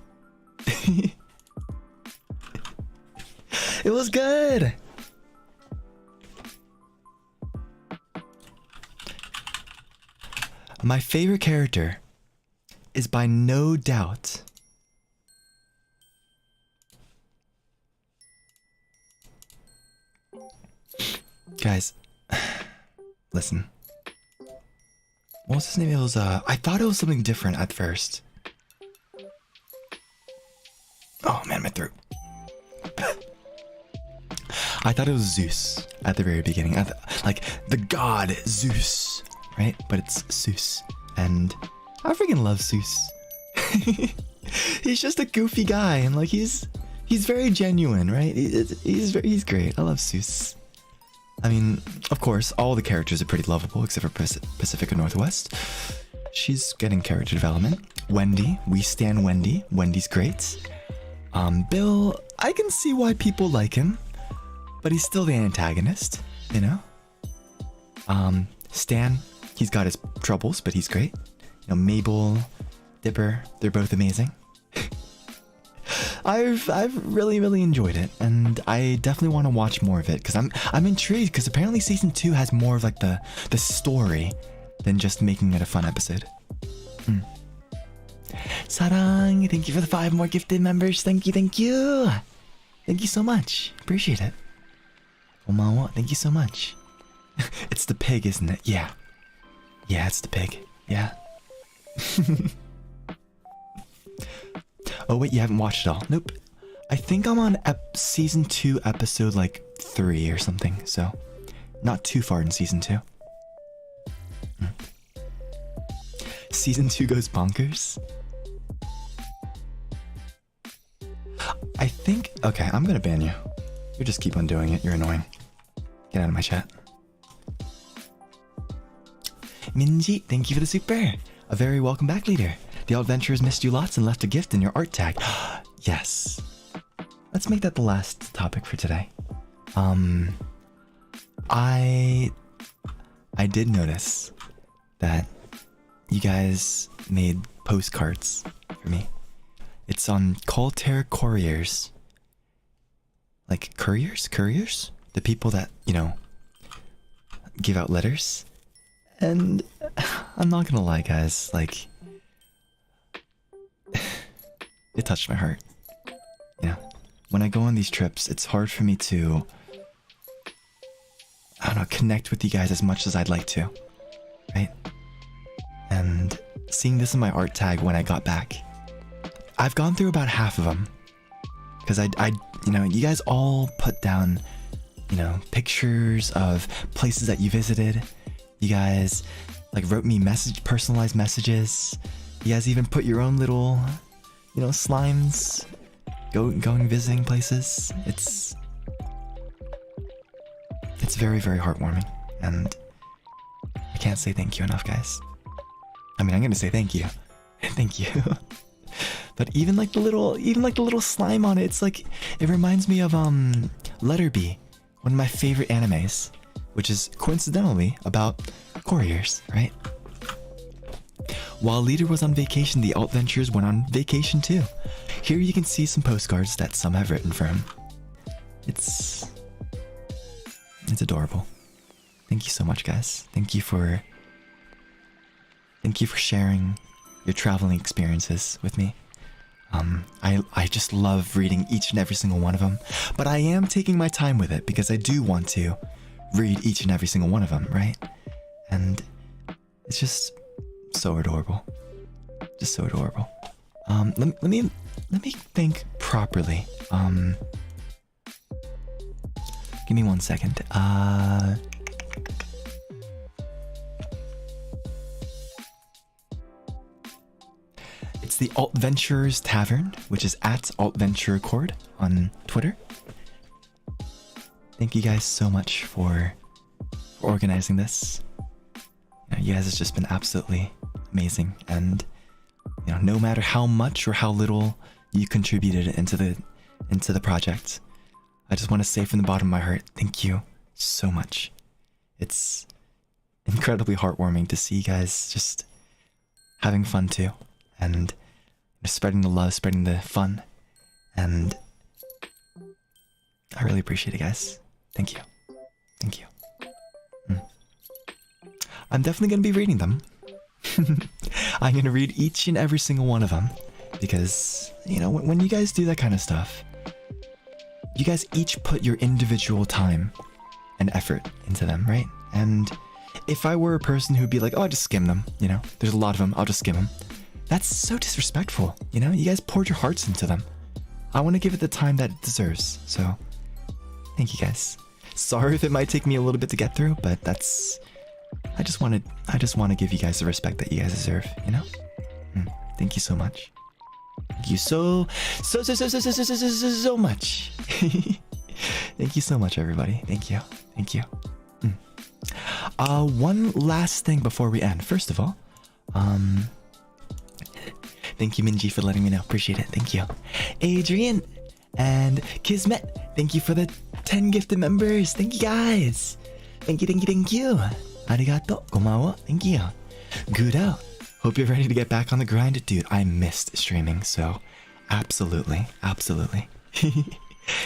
It was good. My favorite character is by no doubt guys, listen. What was his name? It was, I thought it was something different at first. Oh man, my throat. I thought it was Zeus at the very beginning. Like, the god Zeus, right? But it's Zeus. And I freaking love Zeus. He's just a goofy guy, and like, he's very genuine, right? He's great. I love Zeus. I mean, of course, all the characters are pretty lovable except for Pacifica Northwest. She's getting character development. Wendy, we stan Wendy. Wendy's great. Bill, I can see why people like him, but he's still the antagonist, you know? Stan, he's got his troubles, but he's great. You know, Mabel, Dipper, they're both amazing. I've really enjoyed it, and I definitely want to watch more of it because I'm intrigued because apparently season 2 has more of like the story than just making it a fun episode. Sarang, thank you for the 5 more gifted members. Thank you so much. Appreciate it. Omawa, thank you so much. It's the pig, isn't it? Yeah, it's the pig. Yeah. Oh wait, you haven't watched it all? Nope. I think I'm on season 2 episode like 3 or something, so not too far in season 2. Season 2 goes bonkers. I think, okay, I'm gonna ban you. You just keep on doing it, you're annoying. Get out of my chat. Minji, thank you for the super. A very welcome back, leader. The Altventurers missed you lots and left a gift in your art tag. Yes. Let's make that the last topic for today. I did notice that you guys made postcards for me. It's on Cultare couriers. Like couriers? The people that, you know, give out letters. And I'm not gonna lie, guys, like, it touched my heart. You know, when I go on these trips, it's hard for me to, I don't know, connect with you guys as much as I'd like to, right? And seeing this in my art tag when I got back, I've gone through about half of them. Because I, you know, you guys all put down, you know, pictures of places that you visited. You guys, like, wrote me personalized messages. You guys even put your own little, you know, slimes going visiting places. It's very heartwarming, and I can't say thank you enough, guys. I mean, I'm gonna say thank you. Thank you. But even like the little slime on it, it's like, it reminds me of Letterby, one of my favorite animes, which is coincidentally about couriers, right? While Leader was on vacation, the Altventurers went on vacation too. Here you can see some postcards that some have written for him. It's adorable. Thank you so much, guys. Thank you for sharing your traveling experiences with me. I just love reading each and every single one of them, but I am taking my time with it because I do want to read each and every single one of them, right? And it's just so adorable. Just so adorable. Let me think properly. Give me 1 second. It's the Altventurers Tavern, which is at AltventureCord on Twitter. Thank you guys so much for organizing this. You guys have just been absolutely amazing, and no matter how much or how little you contributed into the project, I just want to say from the bottom of my heart, thank you so much. It's incredibly heartwarming to see you guys just having fun too, and spreading the love, spreading the fun, and I really appreciate it, guys. Thank you. Thank you. I'm definitely going to be reading them. I'm going to read each and every single one of them because, when you guys do that kind of stuff, you guys each put your individual time and effort into them, right? And if I were a person who'd be like, oh, I'll just skim them, there's a lot of them, I'll just skim them. That's so disrespectful, you guys poured your hearts into them. I want to give it the time that it deserves, so thank you guys. Sorry if it might take me a little bit to get through, but I just want to give you guys the respect that you guys deserve, Thank you so much. Thank you so much. Thank you so much, everybody. Thank you. One last thing before we end. First of all, thank you, Minji, for letting me know. Appreciate it. Thank you. Adrian and Kismet, thank you for the 10 gifted members. Thank you, guys. Thank you. Arigato. Konbanwa. Thank you. Good out. Hope you're ready to get back on the grind. Dude, I missed streaming, so absolutely.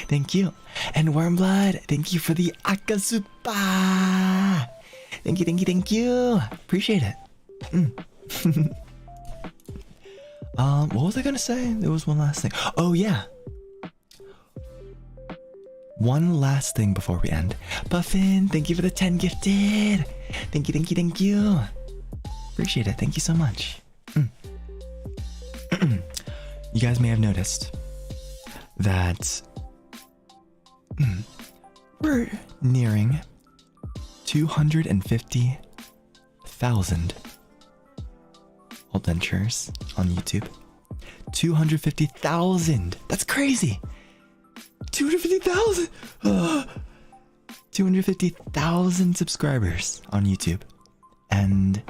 Thank you. And Wormblood, thank you for the Akasupa. Thank you. Appreciate it. What was I gonna say? There was one last thing. Oh yeah. One last thing before we end. Buffin, thank you for the 10 gifted. Thank you. Appreciate it. Thank you so much. You guys may have noticed that we're nearing 250,000 Altventurers on YouTube. 250,000! That's crazy! 250,000! 250,000 subscribers on YouTube. And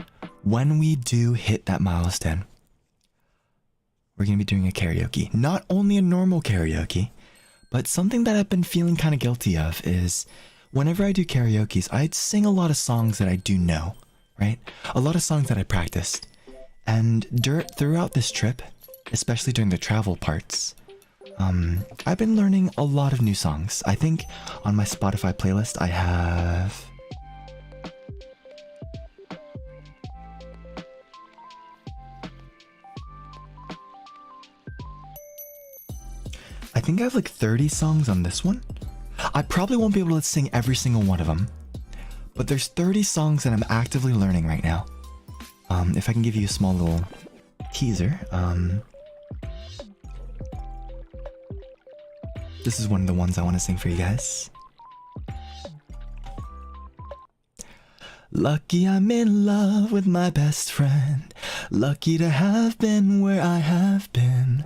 when we do hit that milestone, we're going to be doing a karaoke. Not only a normal karaoke, but something that I've been feeling kind of guilty of is whenever I do karaokes, I sing a lot of songs that I do know, right? A lot of songs that I practiced. And throughout this trip, especially during the travel parts, I've been learning a lot of new songs. I think on my Spotify playlist I have... I think I have like 30 songs on this one. I probably won't be able to sing every single one of them, but there's 30 songs that I'm actively learning right now. If I can give you a small little teaser, this is one of the ones I want to sing for you guys. Lucky I'm in love with my best friend. Lucky to have been where I have been.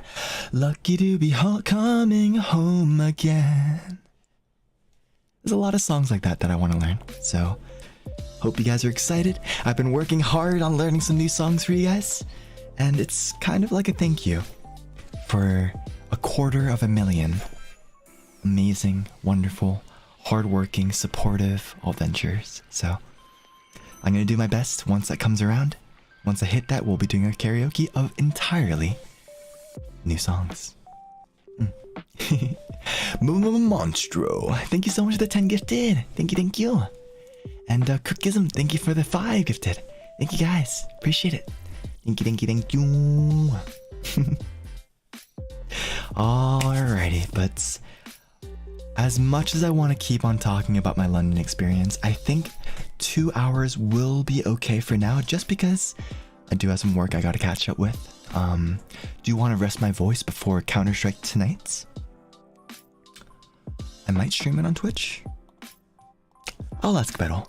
Lucky to be coming home again. There's a lot of songs like that I want to learn. So, hope you guys are excited. I've been working hard on learning some new songs for you guys. And it's kind of like a thank you for 250,000 amazing, wonderful, hardworking, supportive Altventurers. So, I'm going to do my best once that comes around Once I hit that, we'll be doing a karaoke of entirely new songs. Monstro, thank you so much for the 10 gifted. Thank you. And Cookism, thank you for the 5 gifted. Thank you guys, appreciate it. Thank you. Alrighty, but as much as I want to keep on talking about my London experience, I think 2 hours will be okay for now, just because I do have some work I gotta catch up with. Do you want to rest my voice before Counter-Strike tonight? I might stream it on Twitch. I'll ask Bettel.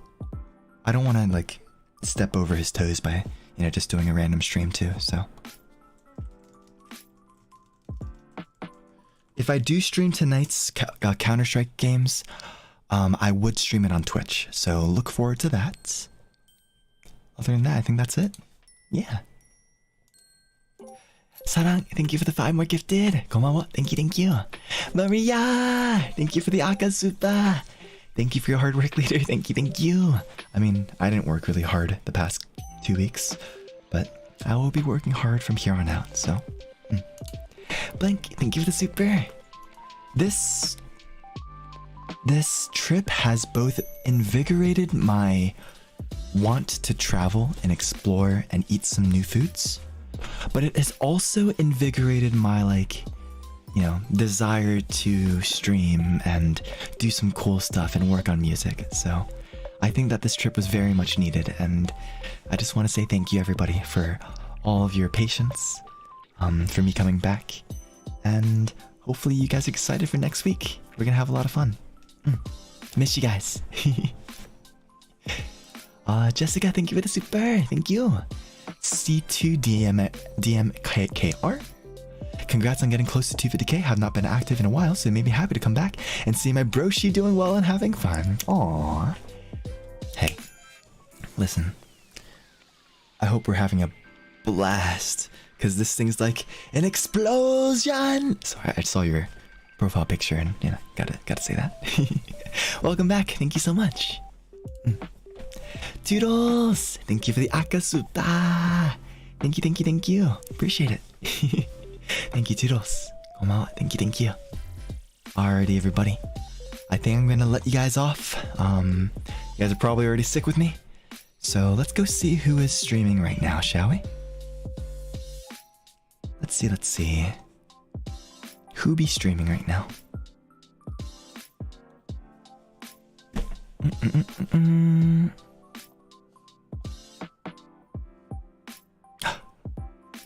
I don't want to like step over his toes by, you know, just doing a random stream too, so. If I do stream tonight's Counter-Strike games, I would stream it on Twitch, so look forward to that. Other than that, I think that's it. Yeah. Sarang, thank you for the 5 more gifted. Komawa, thank you. Maria, thank you for the Aka Super. Thank you for your hard work, leader. Thank you. I mean, I didn't work really hard the past 2 weeks, but I will be working hard from here on out, so. Blank, thank you for the super. This trip has both invigorated my want to travel and explore and eat some new foods, but it has also invigorated my, like, you know, desire to stream and do some cool stuff and work on music. So I think that this trip was very much needed, and I just want to say thank you everybody for all of your patience, for me coming back, and hopefully you guys are excited for next week. We're gonna have a lot of fun. Miss you guys. Jessica, thank you for the super. Thank you. C2DMKR. Congrats on getting close to 250k. Have not been active in a while, so it made me happy to come back and see my broshi doing well and having fun. Aww. Hey, listen. I hope we're having a blast, because this thing's like an explosion. Sorry, I saw your profile picture and, you know, gotta say that. Welcome back. Thank you so much. Toodles, thank you for the Akasuta. Thank you. Appreciate it. Thank you, Toodles. Komawa. Thank you. Alrighty, everybody. I think I'm gonna let you guys off. You guys are probably already sick with me. So let's go see who is streaming right now, shall we? Let's see. Who be streaming right now?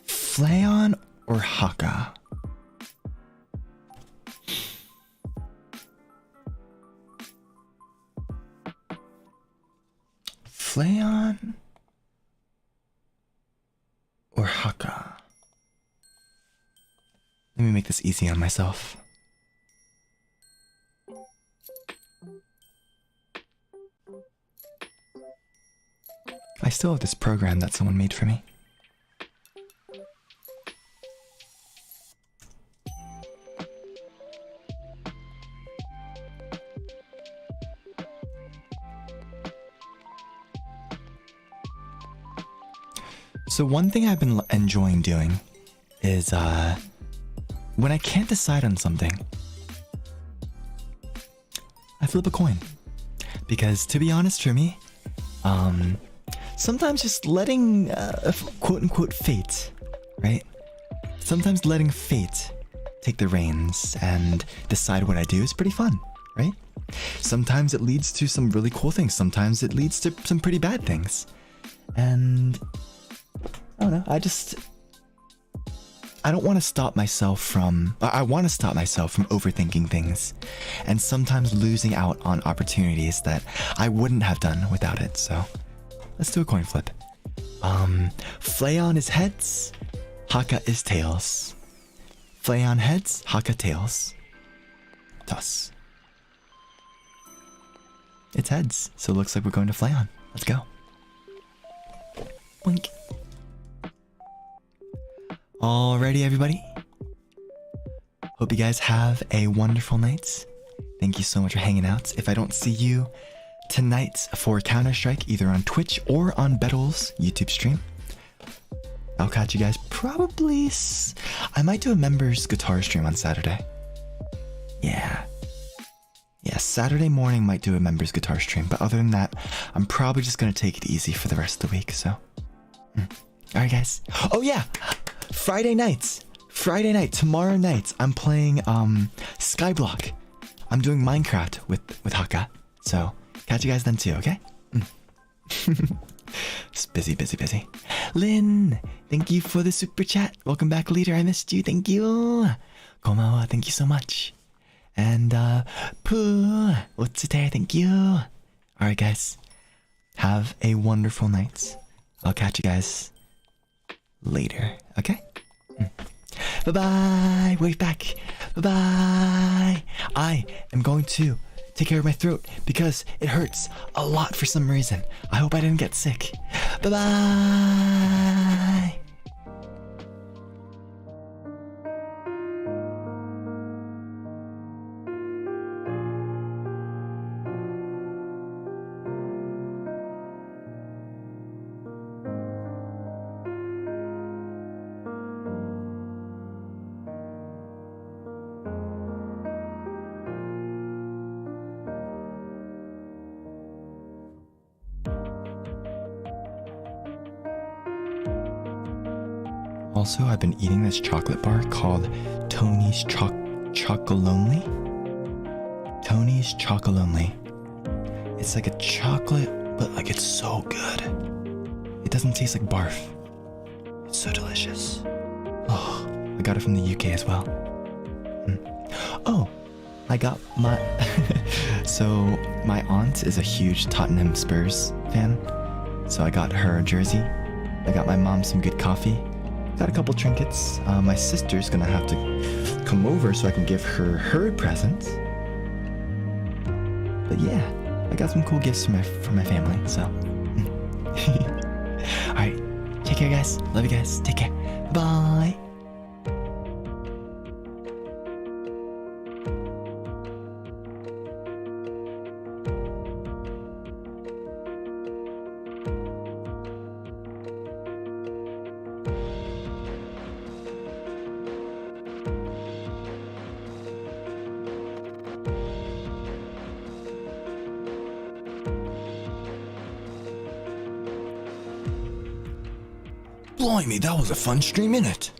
Flayon or Hakka? Flayon or Hakka? Let me make this easy on myself. I still have this program that someone made for me. So one thing I've been enjoying doing is when I can't decide on something, I flip a coin. Because to be honest, for me, sometimes just letting quote unquote fate, right? Sometimes letting fate take the reins and decide what I do is pretty fun, right? Sometimes it leads to some really cool things. Sometimes it leads to some pretty bad things. And I don't know, I don't want to stop myself from, I want to stop myself from overthinking things and sometimes losing out on opportunities that I wouldn't have done without it. So let's do a coin flip. Flayon is heads, Hakka is tails. Flayon heads, Hakka tails. Toss. It's heads, so it looks like we're going to Flayon. Let's go. Wink. Alrighty, everybody. Hope you guys have a wonderful night. Thank you so much for hanging out. If I don't see you tonight for Counter-Strike, either on Twitch or on Bettel's YouTube stream, I'll catch you guys probably. I might do a members guitar stream on Saturday. Yeah, Saturday morning might do a members guitar stream, but other than that, I'm probably just gonna take it easy for the rest of the week. So, alright, guys. Oh yeah, Friday night, tomorrow night, I'm playing Skyblock. I'm doing Minecraft with Hakka. So, catch you guys then too, okay? Just busy. Lynn, thank you for the super chat. Welcome back, leader. I missed you. Thank you. Komawa, thank you so much. And Pooh, what's it there? Thank you. Alright, guys. Have a wonderful night. I'll catch you guys later, okay? Bye-bye. Wave back. Bye-bye. I am going to take care of my throat because it hurts a lot for some reason. I hope I didn't get sick. Bye-bye. Also, I've been eating this chocolate bar called Tony's Chocolonely. Tony's Chocolonely. It's like a chocolate, but like it's so good. It doesn't taste like barf. It's so delicious. Oh, I got it from the UK as well. Oh, I got my... So, my aunt is a huge Tottenham Spurs fan. So I got her a jersey. I got my mom some good coffee. Got a couple trinkets. My sister's gonna have to come over so I can give her present. But yeah, I got some cool gifts for my family, so. Alright, take care guys. Love you guys. Take care. Bye. Blimey, that was a fun stream, innit?